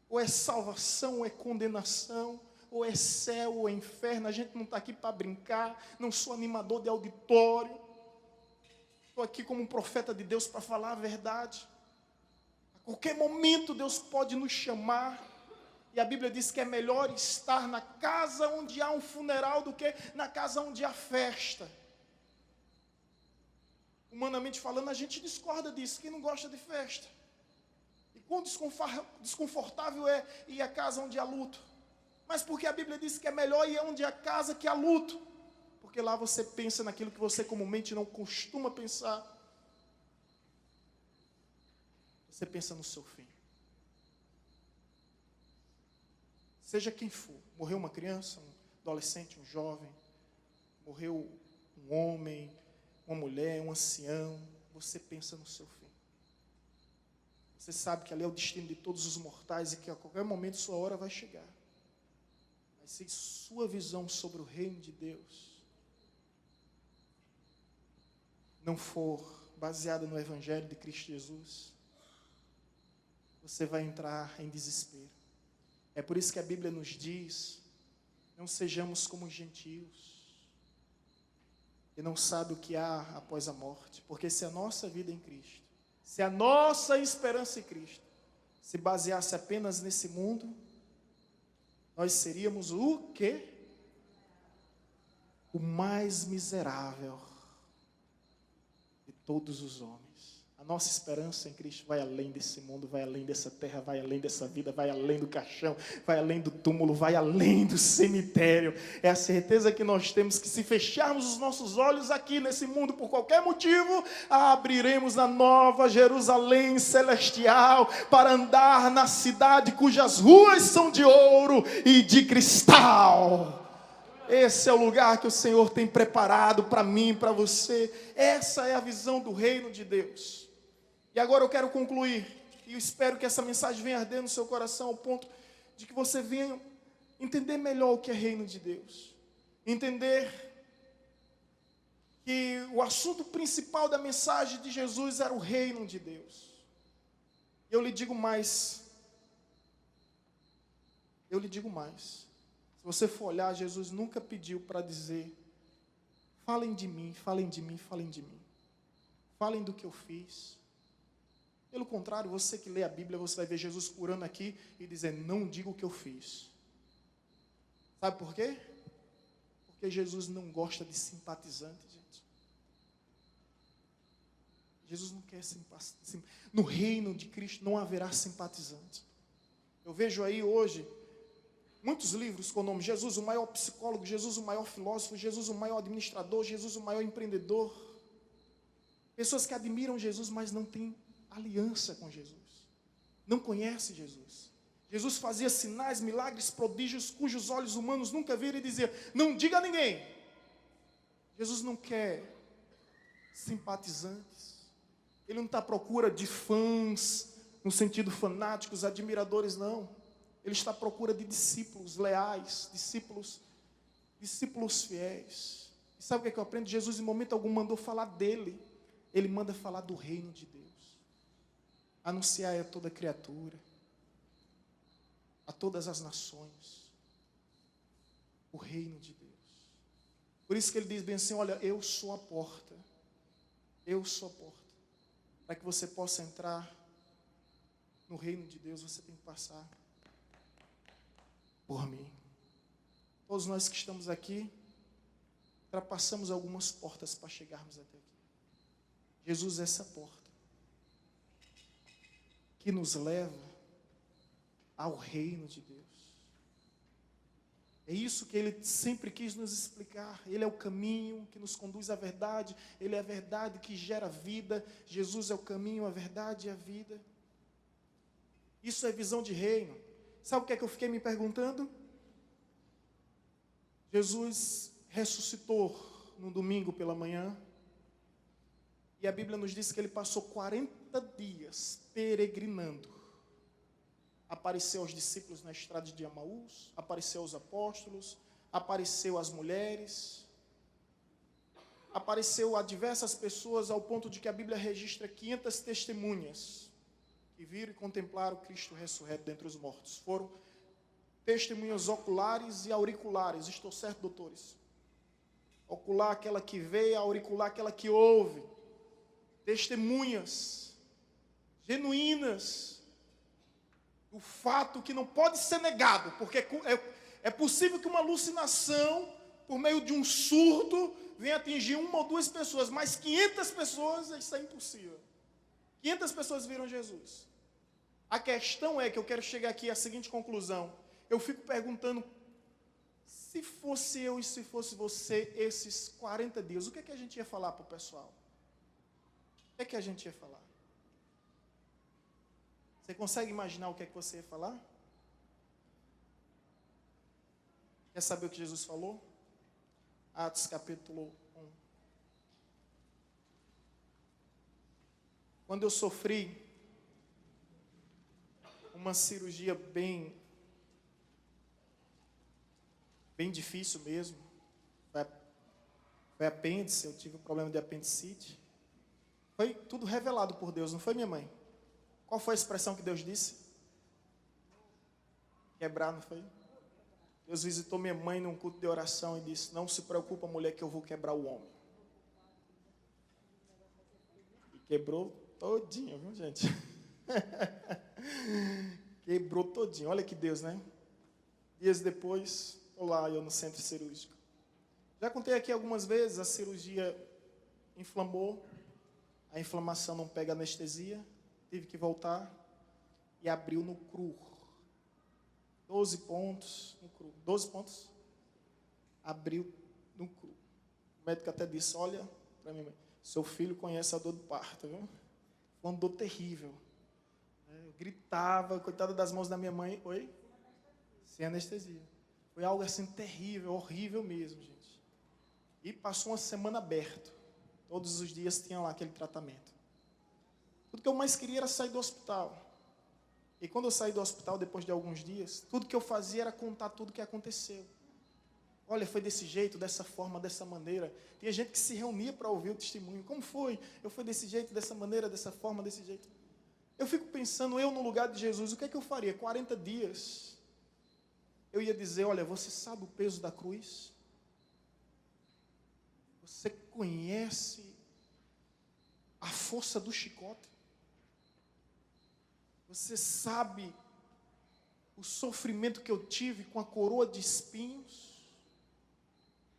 ou é salvação, ou é condenação, ou é céu, ou é inferno. A gente não está aqui para brincar, não sou animador de auditório, estou aqui como um profeta de Deus para falar a verdade. A qualquer momento Deus pode nos chamar. E a Bíblia diz que é melhor estar na casa onde há um funeral do que na casa onde há festa. Humanamente falando, a gente discorda disso. Quem não gosta de festa? E quão desconfortável é ir à casa onde há luto. Mas porque a Bíblia diz que é melhor ir onde há casa que há luto. Porque lá você pensa naquilo que você comumente não costuma pensar. Você pensa no seu fim. Seja quem for, morreu uma criança, um adolescente, um jovem, morreu um homem, uma mulher, um ancião, você pensa no seu fim. Você sabe que ali é o destino de todos os mortais e que a qualquer momento sua hora vai chegar. Mas se sua visão sobre o reino de Deus não for baseada no Evangelho de Cristo Jesus, você vai entrar em desespero. É por isso que a Bíblia nos diz: não sejamos como os gentios, que não sabem o que há após a morte. Porque se a nossa vida em Cristo, se a nossa esperança em Cristo se baseasse apenas nesse mundo, nós seríamos o quê? O mais miserável de todos os homens. A nossa esperança em Cristo vai além desse mundo, vai além dessa terra, vai além dessa vida, vai além do caixão, vai além do túmulo, vai além do cemitério. É a certeza que nós temos que, se fecharmos os nossos olhos aqui nesse mundo por qualquer motivo, abriremos na nova Jerusalém celestial para andar na cidade cujas ruas são de ouro e de cristal. Esse é o lugar que o Senhor tem preparado para mim, para você. Essa é a visão do reino de Deus. E agora eu quero concluir, e eu espero que essa mensagem venha arder no seu coração ao ponto de que você venha entender melhor o que é reino de Deus. Entender que o assunto principal da mensagem de Jesus era o reino de Deus. Eu lhe digo mais. Se você for olhar, Jesus nunca pediu para dizer: falem de mim, falem de mim, falem de mim. Falem do que eu fiz. Pelo contrário, você que lê a Bíblia, você vai ver Jesus curando aqui e dizer: não diga o que eu fiz. Sabe por quê? Porque Jesus não gosta de simpatizante, gente. Jesus não quer simpatizante. No reino de Cristo não haverá simpatizante. Eu vejo aí hoje muitos livros com o nome Jesus, o maior psicólogo, Jesus, o maior filósofo, Jesus, o maior administrador, Jesus, o maior empreendedor. Pessoas que admiram Jesus, mas não têm aliança com Jesus. Não conhecem Jesus. Jesus fazia sinais, milagres, prodígios, cujos olhos humanos nunca viram, e dizia: não diga a ninguém. Jesus não quer simpatizantes. Ele não está à procura de fãs, no sentido fanáticos, admiradores, não. Ele está à procura de discípulos leais, discípulos fiéis. E sabe o que eu aprendo? Jesus em momento algum mandou falar dele. Ele manda falar do reino de Deus. Anunciar a toda criatura, a todas as nações, o reino de Deus. Por isso que ele diz bem assim: olha, eu sou a porta. Eu sou a porta. Para que você possa entrar no reino de Deus, você tem que passar por mim. Todos nós que estamos aqui, ultrapassamos algumas portas para chegarmos até aqui. Jesus é essa porta que nos leva ao reino de Deus. É isso que ele sempre quis nos explicar. Ele é o caminho que nos conduz à verdade. Ele é a verdade que gera vida. Jesus é o caminho, a verdade e a vida. Isso é visão de reino. Sabe o que é que eu fiquei me perguntando? Jesus ressuscitou no domingo pela manhã. E a Bíblia nos diz que ele passou 40 dias peregrinando. Apareceu aos discípulos na estrada de Emaús, apareceu aos apóstolos, apareceu às mulheres, apareceu a diversas pessoas, ao ponto de que a Bíblia registra 500 testemunhas que viram e contemplaram Cristo ressurreto dentre os mortos. Foram testemunhas oculares e auriculares. Estou certo, doutores? Ocular, aquela que vê, auricular, aquela que ouve. Testemunhas genuínas. O fato que não pode ser negado, porque é possível que uma alucinação, por meio de um surto, venha atingir uma ou duas pessoas, mas 500 pessoas, isso é impossível. 500 pessoas viram Jesus. A questão é que eu quero chegar aqui à seguinte conclusão. Eu fico perguntando, se fosse eu e se fosse você, esses 40 dias, o que é que a gente ia falar para o pessoal? O que é que a gente ia falar? Você consegue imaginar o que é que você ia falar? Quer saber o que Jesus falou? Atos capítulo 1. Quando eu sofri uma cirurgia bem difícil mesmo, foi apêndice, eu tive um problema de apendicite. Foi tudo revelado por Deus, não foi, minha mãe? Qual foi a expressão que Deus disse? Quebrar, não foi? Deus visitou minha mãe num culto de oração e disse: não se preocupa, mulher, que eu vou quebrar o homem. E quebrou todinho, viu, gente? Quebrou todinho. Olha que Deus, né? Dias depois, estou lá, eu no centro cirúrgico. Já contei aqui algumas vezes, a cirurgia inflamou. A inflamação não pega anestesia, tive que voltar e abriu no cru. 12 pontos no cru. 12 pontos, abriu no cru. O médico até disse, olha, para minha mãe, seu filho conhece a dor do parto, viu? Foi uma dor terrível. Eu gritava, coitada das mãos da minha mãe, oi? Sem anestesia. Foi algo assim terrível, horrível mesmo, gente. E passou uma semana aberto. Todos os dias tinha lá aquele tratamento. Tudo que eu mais queria era sair do hospital. E quando eu saí do hospital, depois de alguns dias, tudo que eu fazia era contar tudo o que aconteceu. Olha, foi desse jeito, dessa forma, dessa maneira. Tinha gente que se reunia para ouvir o testemunho. Como foi? Eu fui desse jeito, dessa maneira, dessa forma, desse jeito. Eu fico pensando, eu no lugar de Jesus, o que é que eu faria? 40 dias. Eu ia dizer, olha, você sabe o peso da cruz? Você conhece a força do chicote? Você sabe o sofrimento que eu tive com a coroa de espinhos?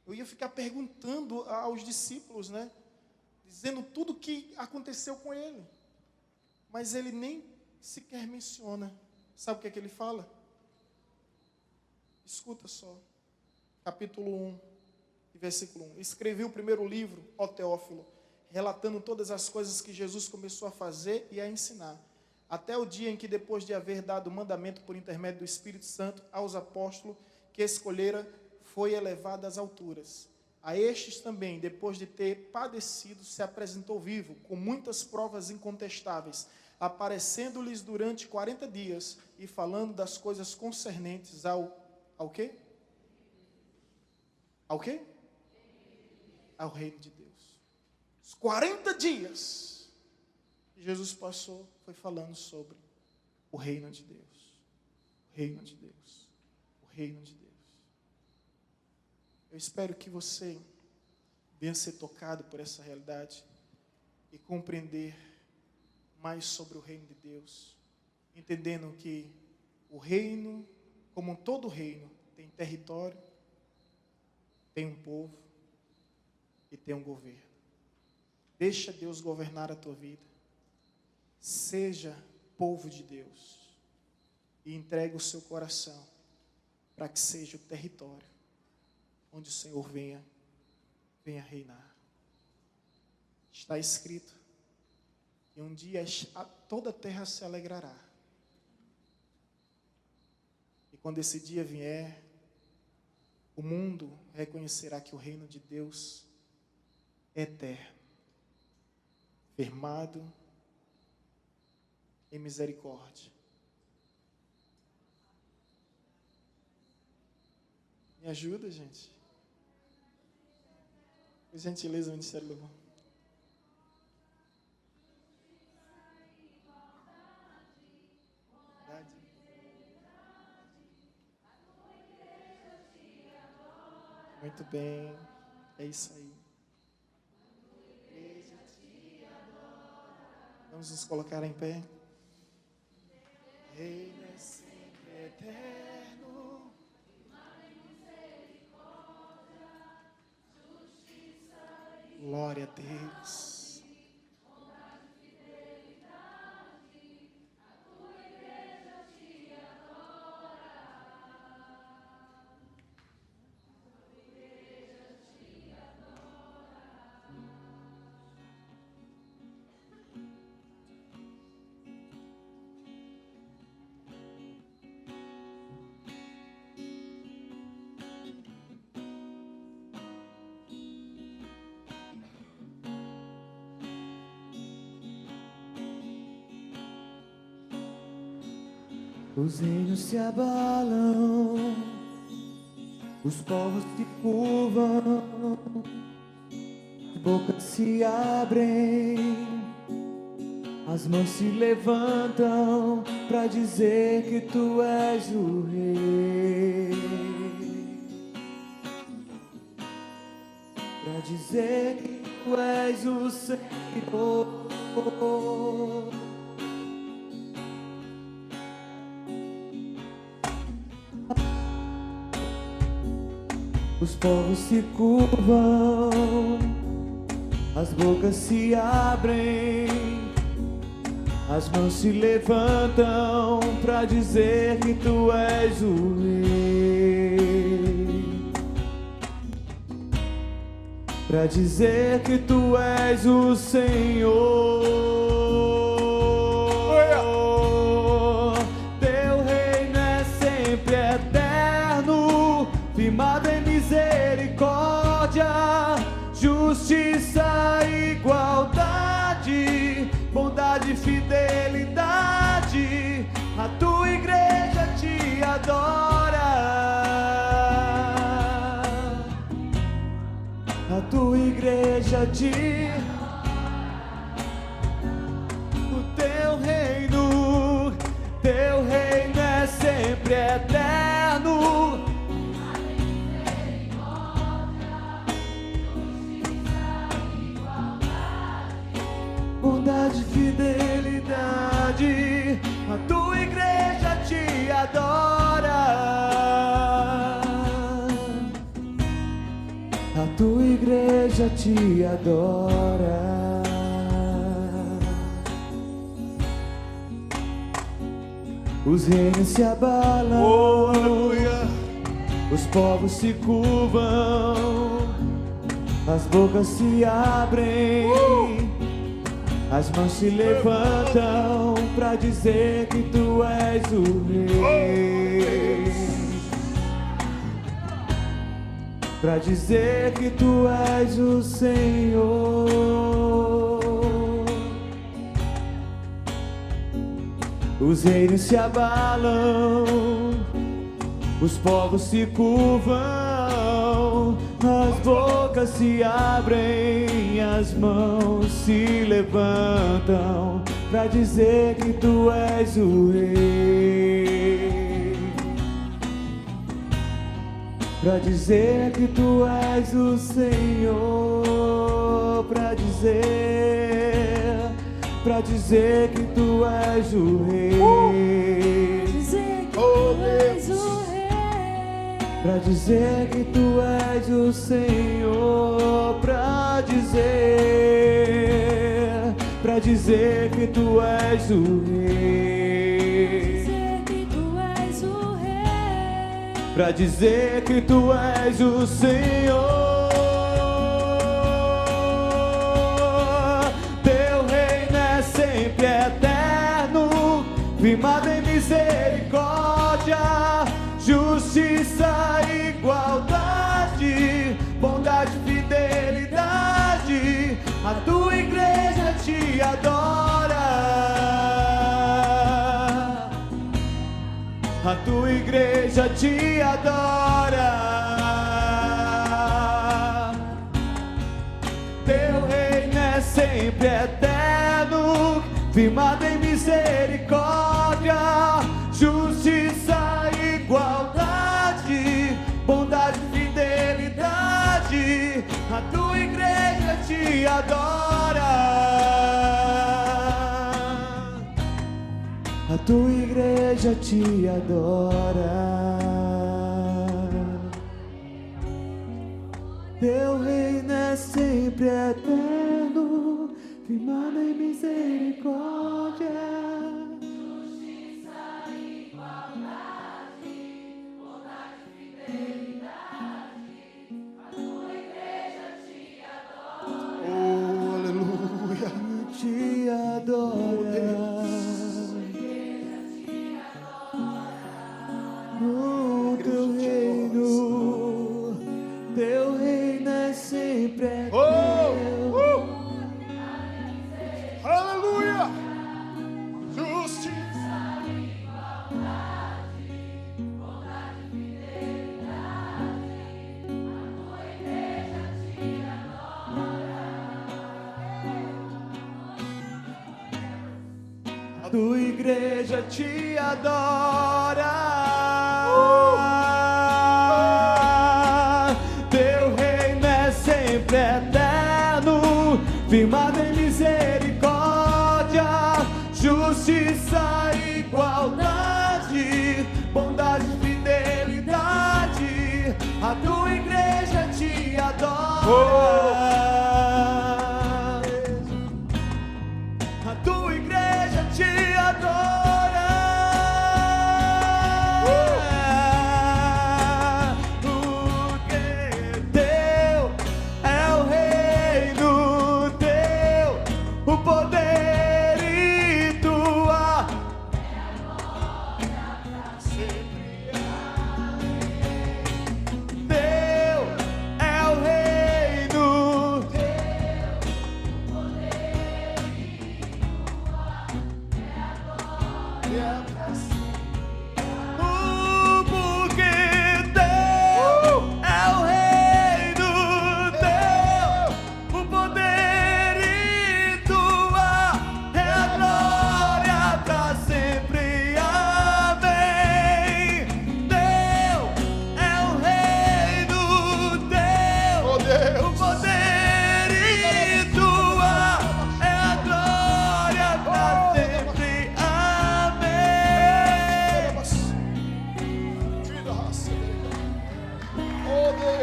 Eu ia ficar perguntando aos discípulos, né? Dizendo tudo o que aconteceu com ele. Mas ele nem sequer menciona. Sabe o que é que ele fala? Escuta só. Capítulo 1, versículo 1. Escrevi o primeiro livro, ó Teófilo, relatando todas as coisas que Jesus começou a fazer e a ensinar. Até o dia em que, depois de haver dado o mandamento por intermédio do Espírito Santo aos apóstolos que escolhera, foi elevado às alturas. A estes também, depois de ter padecido, se apresentou vivo, com muitas provas incontestáveis, aparecendo-lhes durante 40 dias e falando das coisas concernentes ao quê? Ao quê? Ao reino de Deus. Os 40 dias que Jesus passou foi falando sobre o reino de Deus. O reino de Deus. O reino de Deus. Eu espero que você venha ser tocado por essa realidade e compreender mais sobre o reino de Deus, entendendo que o reino, como todo reino, tem território, tem um povo e tem um governo. Deixa Deus governar a tua vida. Seja povo de Deus e entregue o seu coração para que seja o território onde o Senhor venha reinar. Está escrito, e um dia toda a terra se alegrará. E quando esse dia vier, o mundo reconhecerá que o reino de Deus é eterno, firmado em misericórdia. Me ajuda, gente. Por gentileza, Ministério do Louvor. Muito bem, é isso aí. Vamos nos colocar em pé. Reino é sempre eterno. Glória a Deus. Os reinos se abalam, os povos se curvam, as bocas se abrem, as mãos se levantam para dizer que tu és o rei, para dizer que tu és o Senhor. Os povos se curvam, as bocas se abrem, as mãos se levantam pra dizer que tu és o Rei, pra dizer que tu és o Senhor. Teu reino é sempre eterno, firmado em misericórdia, justiça, igualdade, bondade e fidelidade. A tua igreja te adora, a tua igreja te teu reino é sempre eterno, bondade e fidelidade. A tua igreja te adora, a tua igreja te adora. Os reinos se abalam, Oh, aleluia. os povos se curvam, as bocas se abrem, as mãos se levantam pra dizer que tu és o Rei, pra dizer que tu és o Senhor. Os reinos se abalam, os povos se curvam, as bocas se abrem, as mãos se levantam pra dizer que tu és o Rei, pra dizer que tu és o Senhor, pra dizer que tu és o Rei, pra dizer que tu és o Senhor, pra dizer que tu és o Rei, pra dizer que tu és o Senhor. Sempre eterno, firmado em misericórdia, justiça, igualdade, bondade, fidelidade. A tua igreja te adora, a tua igreja te adora. Teu reino é sempre eterno, firmado em misericórdia, justiça, igualdade, bondade e fidelidade. A tua igreja te adora, a tua igreja te adora. Teu reino é sempre eterno, firmado em misericórdia, justiça, igualdade, bondade e fidelidade. A tua igreja te adora, Oh, aleluia. te adora. Teu reino é sempre eterno. Aleluia. Justiça. A tua igreja te adora. Teu reino é sempre eterno, firmado em misericórdia, justiça, igualdade, bondade e fidelidade. A tua igreja te adora.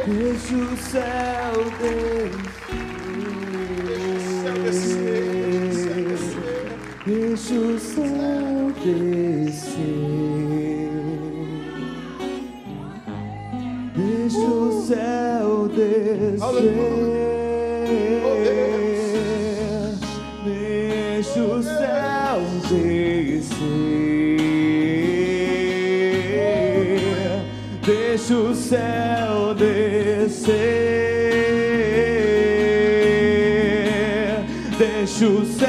Deixa o céu descer. Deixa o céu descer. Deixa o céu descer. Deixa o céu descer. Deixa o céu descer. Deixa o céu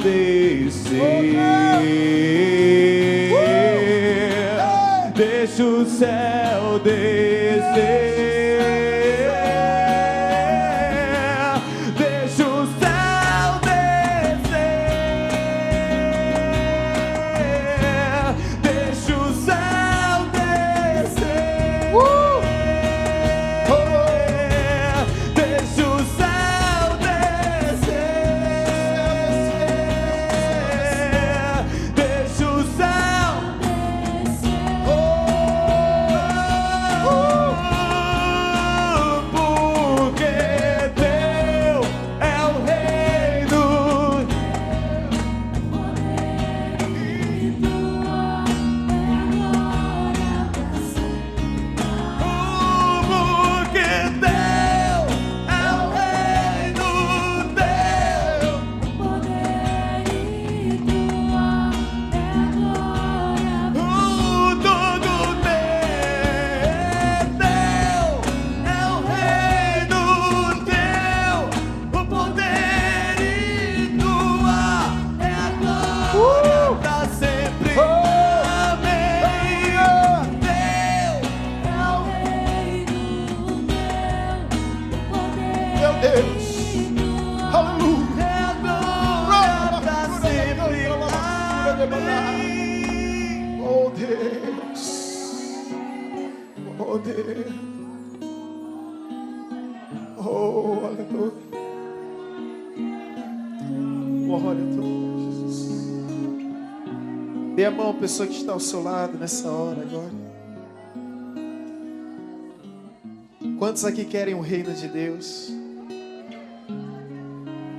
descer. Deixa o céu descer. Oh Deus, oh Deus, oh aleluia, glória a Deus, Jesus. Dê a mão à pessoa que está ao seu lado nessa hora agora. Quantos aqui querem o reino de Deus?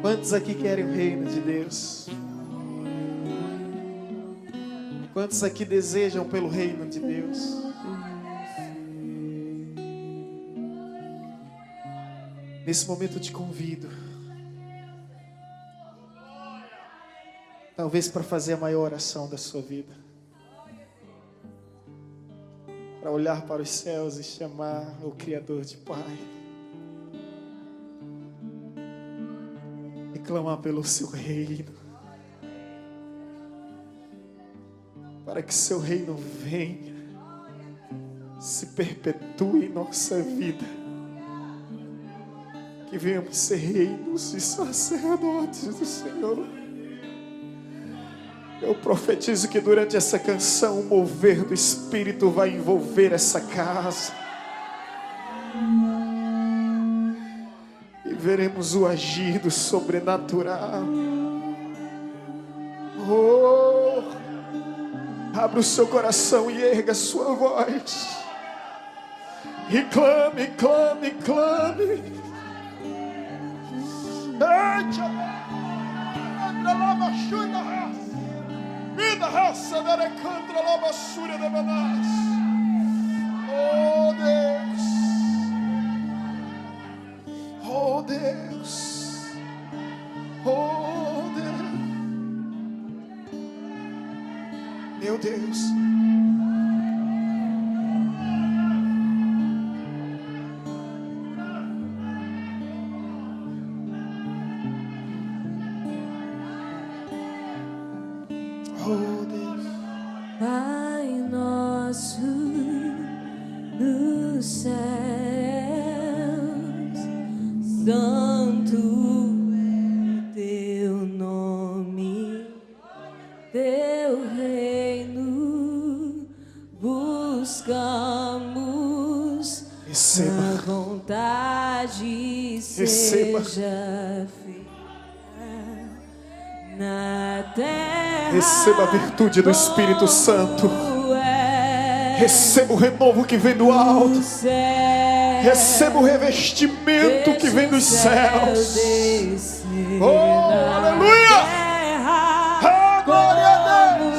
Quantos aqui querem o reino de Deus? Quantos aqui desejam pelo reino de Deus? Nesse momento eu te convido, talvez para fazer a maior oração da sua vida, para olhar para os céus e chamar o Criador de Pai, e clamar pelo seu reino, para que seu reino venha, se perpetue em nossa vida, que venhamos ser reinos e sacerdotes do Senhor. Eu profetizo que durante essa canção o mover do Espírito vai envolver essa casa, e veremos o agir do sobrenatural. Oh, abra o seu coração e erga a sua voz. E clame, clame, clame. Vida raça da recantra la basura de Manás. Oh Deus. Oh Deus. Oh Deus. Meu Deus. Oh Deus. Pai nosso nos céus, santo é teu nome, teu reino buscamos, Receba. a vontade Receba. seja feita na terra. Receba a virtude do Espírito Santo. como é Receba o renovo que vem do alto. céu, Receba o revestimento que vem dos céus. Oh, aleluia! Oh, glória a Deus!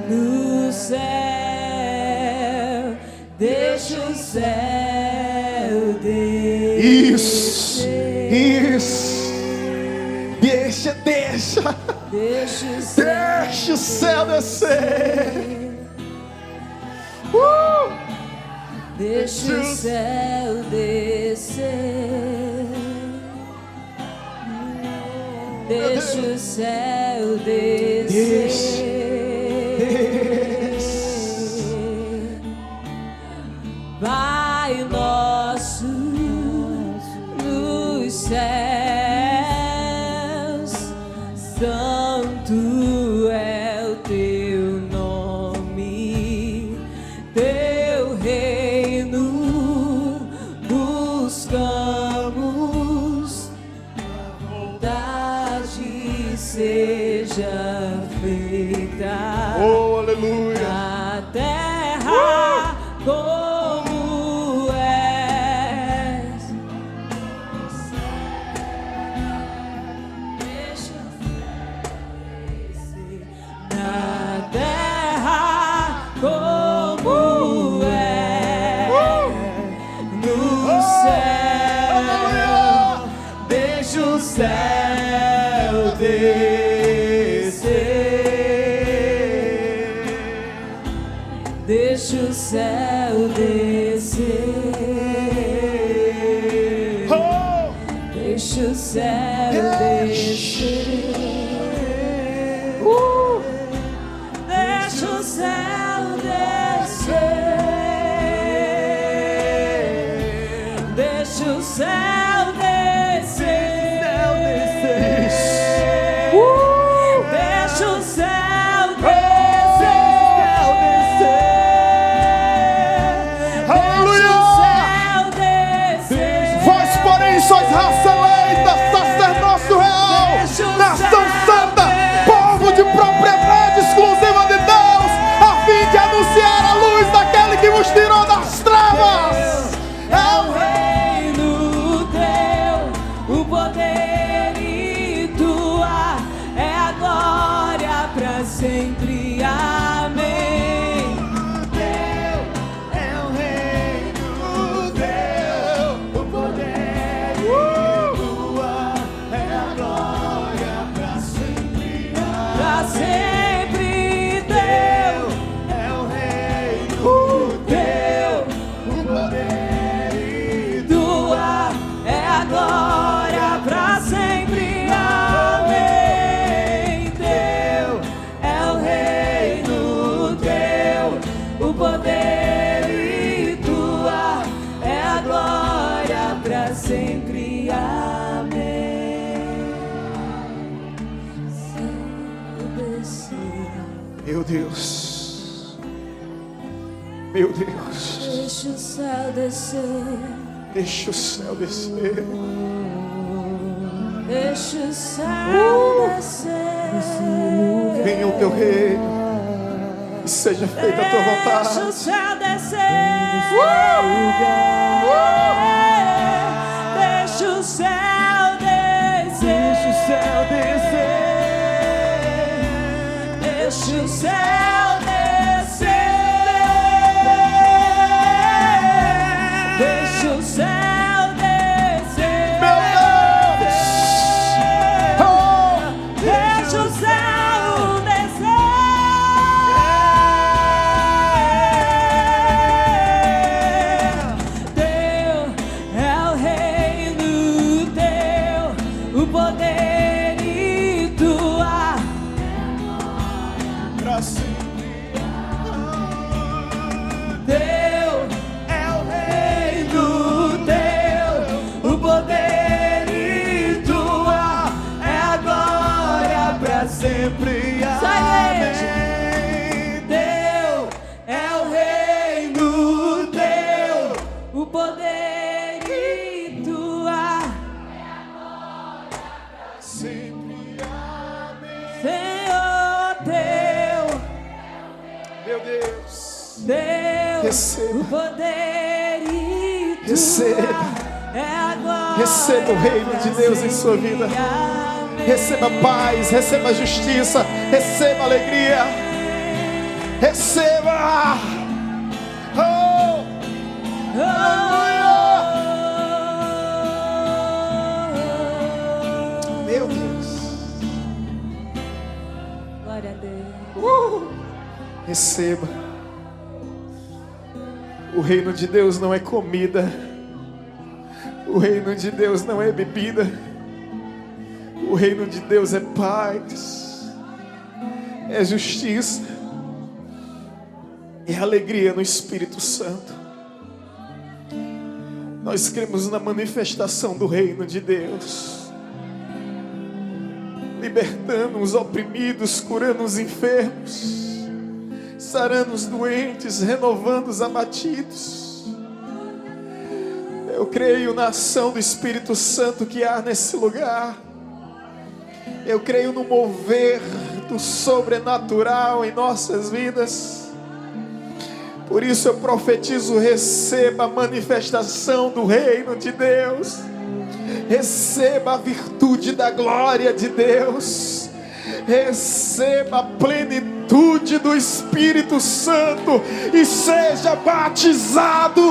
No céu, deixa o céu descer. Isso. Deixa. Deixa o céu descer. Deixa o céu descer. Deixa o céu descer. Pai nosso nos céus, santo é o teu nome, teu reino buscamos, a vontade seja feita. Oh, aleluia! Na terra como és. Deixa o céu descer. Na terra como és. No céu, deixa o céu descer. Deixa o céu descer. Deixa o céu descer. Deixa o céu descer. Deixa o céu descer. Deixa o céu descer. Vós, porém, sois raça eleita, sacerdócio real, nação santa, povo de propriedade exclusiva de Deus, a fim de anunciar a luz daquele que vos tirou das trevas. É o reino teu, o poder e tua, é a glória para sempre. Amém. Teu é o reino teu, o poder e tua, é a glória para sempre. Para sempre teu é o reino teu, o poder e tua, é a glória para sempre. Amém. Teu é o reino teu, o poder e tua, é a glória para sempre. Amém. Céu descer. Meu Deus, meu Deus, Deixa o céu descer. deixa o céu descer. Deixa o céu descer. Venha o teu reino e seja feita a tua Deixa o vontade. céu descer. Deixa o céu descer. Deixa o céu descer. Deixa o céu descer. Deixa o céu descer. Meu Deus! Oh! Deixa o céu descer. Teu é o reino teu, o poder e tua, Pra sempre. teu é o reino teu, o poder e tua, é a glória para sempre. Amém. Teu é o reino teu, o poder e tua, Sempre. Amém. Senhor teu Meu Deus. Teu Receba. o poder e tua Receba. é a glória. Receba o reino de Deus em sua vida. Amém. Receba paz, receba justiça, receba alegria. Receba. Oh, aleluia. Meu Deus. Glória a Deus. Receba. O reino de Deus não é comida. O reino de Deus não é bebida. O reino de Deus é paz, é justiça, é alegria no Espírito Santo. Nós cremos na manifestação do reino de Deus, libertando os oprimidos, curando os enfermos, sarando os doentes, renovando os abatidos. Eu creio na ação do Espírito Santo que há nesse lugar. Eu creio no mover do sobrenatural em nossas vidas. Por isso eu profetizo: receba a manifestação do reino de Deus. Receba a virtude da glória de Deus. Receba a plenitude do Espírito Santo e seja batizado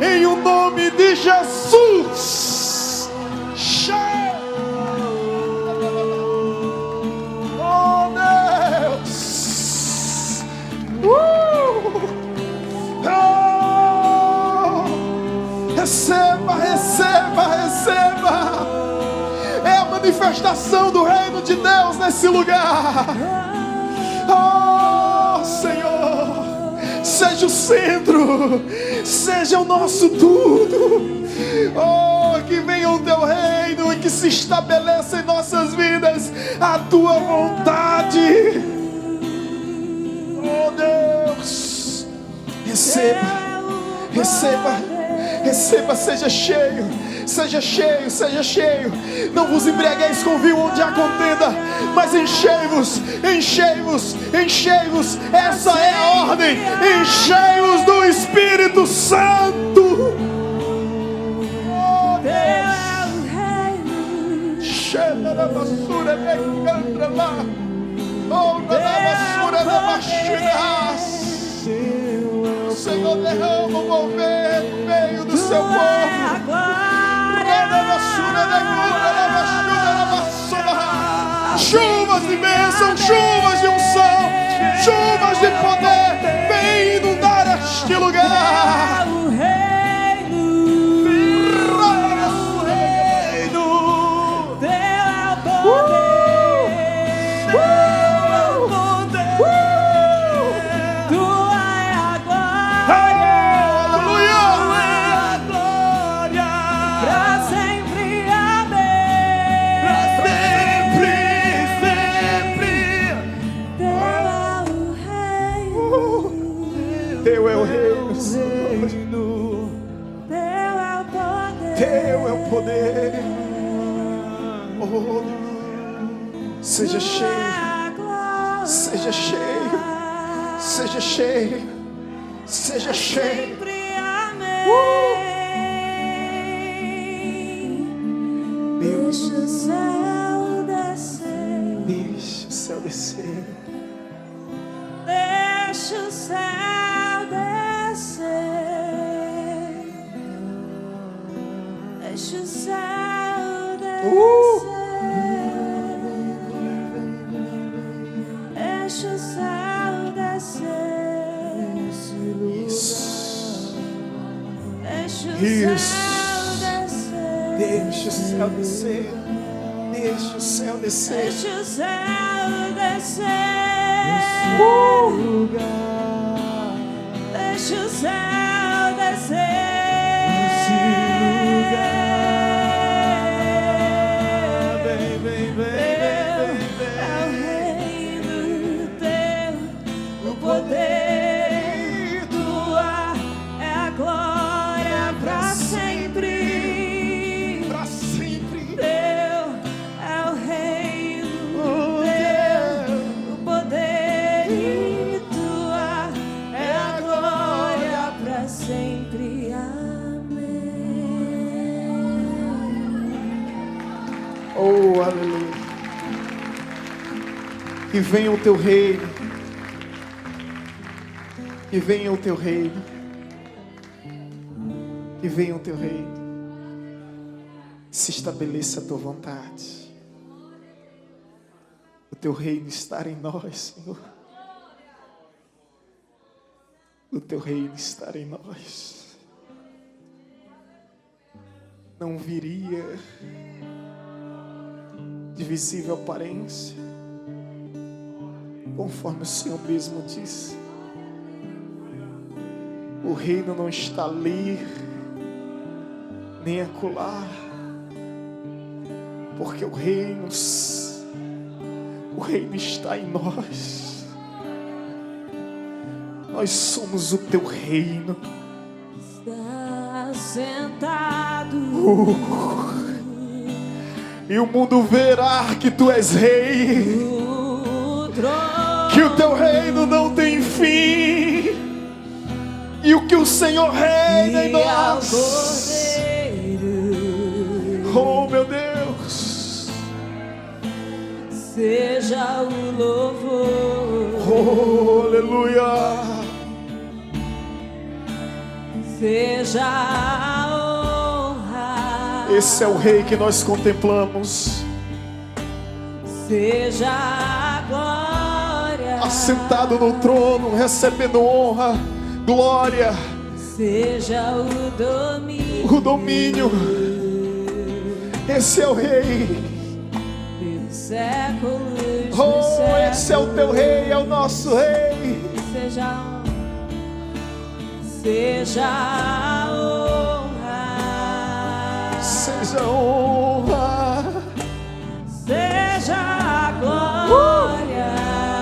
em o nome de Jesus. Oh Deus! Oh! Receba, receba, receba! É a manifestação do reino de Deus nesse lugar. Oh, Senhor, seja o centro, seja o nosso tudo. Oh, que venha o teu reino e que se estabeleça em nossas vidas a tua vontade. Oh, Deus, receba, receba, receba, seja cheio. Seja cheio, seja cheio. Não vos embriagueis com vinho onde há contenda, mas enchei-vos, enchei-vos, enchei-vos. Essa é a ordem. Enchei-vos do Espírito Santo. Oh Deus. Cheira da basura, decanta lá. Oh, da basura, da baixinhas. Senhor, derrama o mover no meio do seu povo. Chuvas de bênção, chuvas de unção, chuvas de poder, vem inundar este lugar. O reino, o reino, teu é o poder, tua é a glória, aleluia, pra sempre, amém. Teu é o reino, teu é o poder. Oh, seja cheio, seja cheio, seja cheio, seja cheio. Deixa o céu descer, Deixa o céu descer. deixa o céu descer, deixa o céu descer, deixa o céu descer, Isso, deixa o Isso. céu descer, deixa o céu descer. Deixa o céu descer. deixa o céu descer. Deixa o céu descer. Vem, vem, vem, É o reino teu, o poder tua é a glória pra sempre. pra sempre. Teu é o reino Oh, teu, o poder tua Que venha o teu reino. Que venha o teu reino. Que venha o teu reino. Se estabeleça a tua vontade. O teu reino estar em nós, Senhor. O teu reino estar em nós. Não viria de visível aparência, conforme o Senhor mesmo disse. O reino não está ali, nem acolá, porque o reino está em nós. Nós somos o teu reino. Está sentado. E o mundo verá que tu és rei. Que o teu reino não tem fim. E o que o Senhor reina em nós. Oh, meu Deus. Seja o louvor. Oh, aleluia. Seja a honra. Esse é o rei que nós contemplamos. Seja a glória. Assentado no trono, recebendo honra, glória. Seja o domínio. O domínio. Esse é o rei. Pelos séculos. Oh, esse é o teu rei, é o nosso rei. Seja a honra. Seja a honra. Seja a honra. Seja a glória.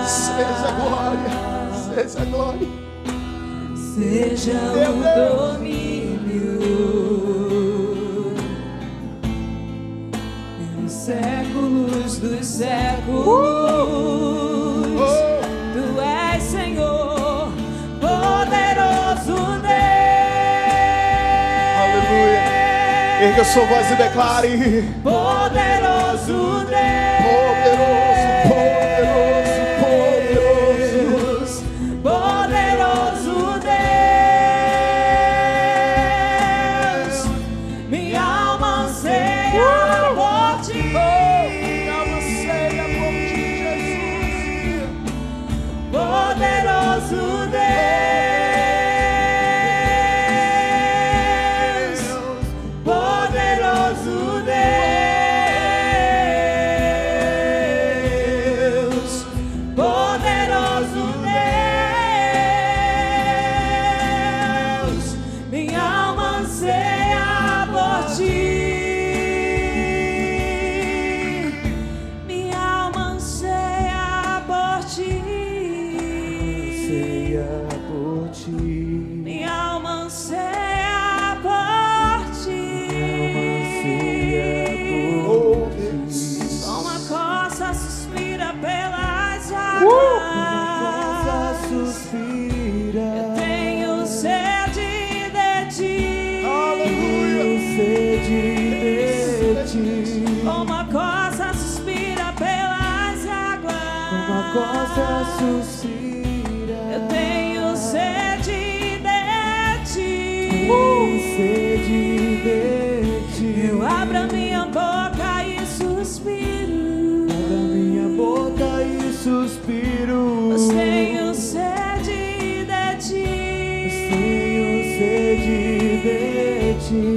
Seja a glória. Seja a glória. Seja Meu o Deus. domínio. Pelos séculos dos séculos. Tu és Senhor, poderoso Deus. Aleluia. Erga sua voz e declare. Poderoso Deus. Poderoso, poderoso, poderoso. Poderoso Deus. Minha alma anseia por ti. Minha alma anseia por ti, Jesus. Poderoso Deus. Poderoso Deus. Poderoso Deus. Minha alma anseia por ti. Minha alma anseia por ti. Anseia por ti. Minha alma anseia por ti. Oh, Deus. Como a costa suspira pelas Rosa águas. suspira. Tenho sede de ti. Aleluia. Sede de ti. Como a costa suspira pelas águas. Como a costa suspira. Eu tenho sede de ti. Sede de ti. Eu abro a minha boca e suspiro. Abra minha boca e suspiro. Eu tenho sede de ti. Tenho sede de ti.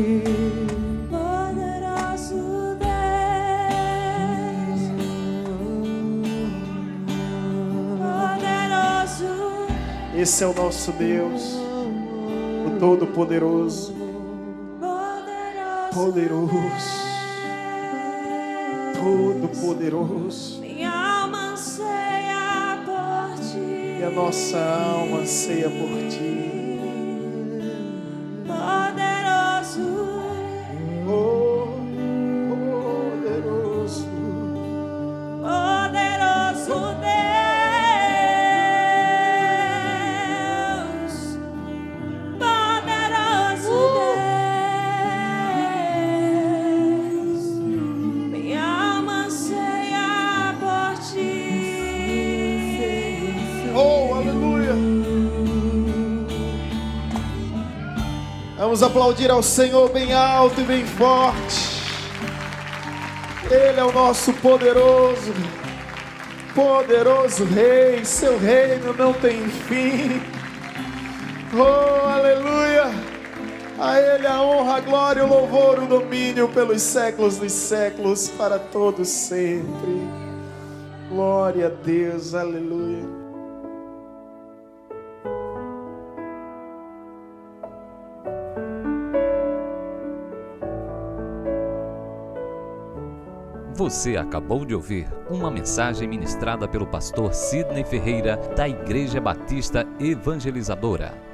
Poderoso Deus. Poderoso. Esse é o nosso Deus, o Todo-Poderoso, poderoso, Todo-Poderoso. Minha alma anseia por ti. E a nossa alma anseia por ti. Poderoso. Oh, poderoso. Poderoso Deus. Poderoso Deus. Minha alma anseia por ti. aleluia. Vamos aplaudir ao Senhor bem alto e bem forte. Ele é o nosso poderoso Rei. Seu reino não tem fim. Oh, aleluia. A Ele a honra, a glória, o louvor, o domínio pelos séculos dos séculos, para todos sempre. Glória a Deus, aleluia. Você acabou de ouvir uma mensagem ministrada pelo pastor Sidney Ferreira, da Igreja Batista Evangelizadora.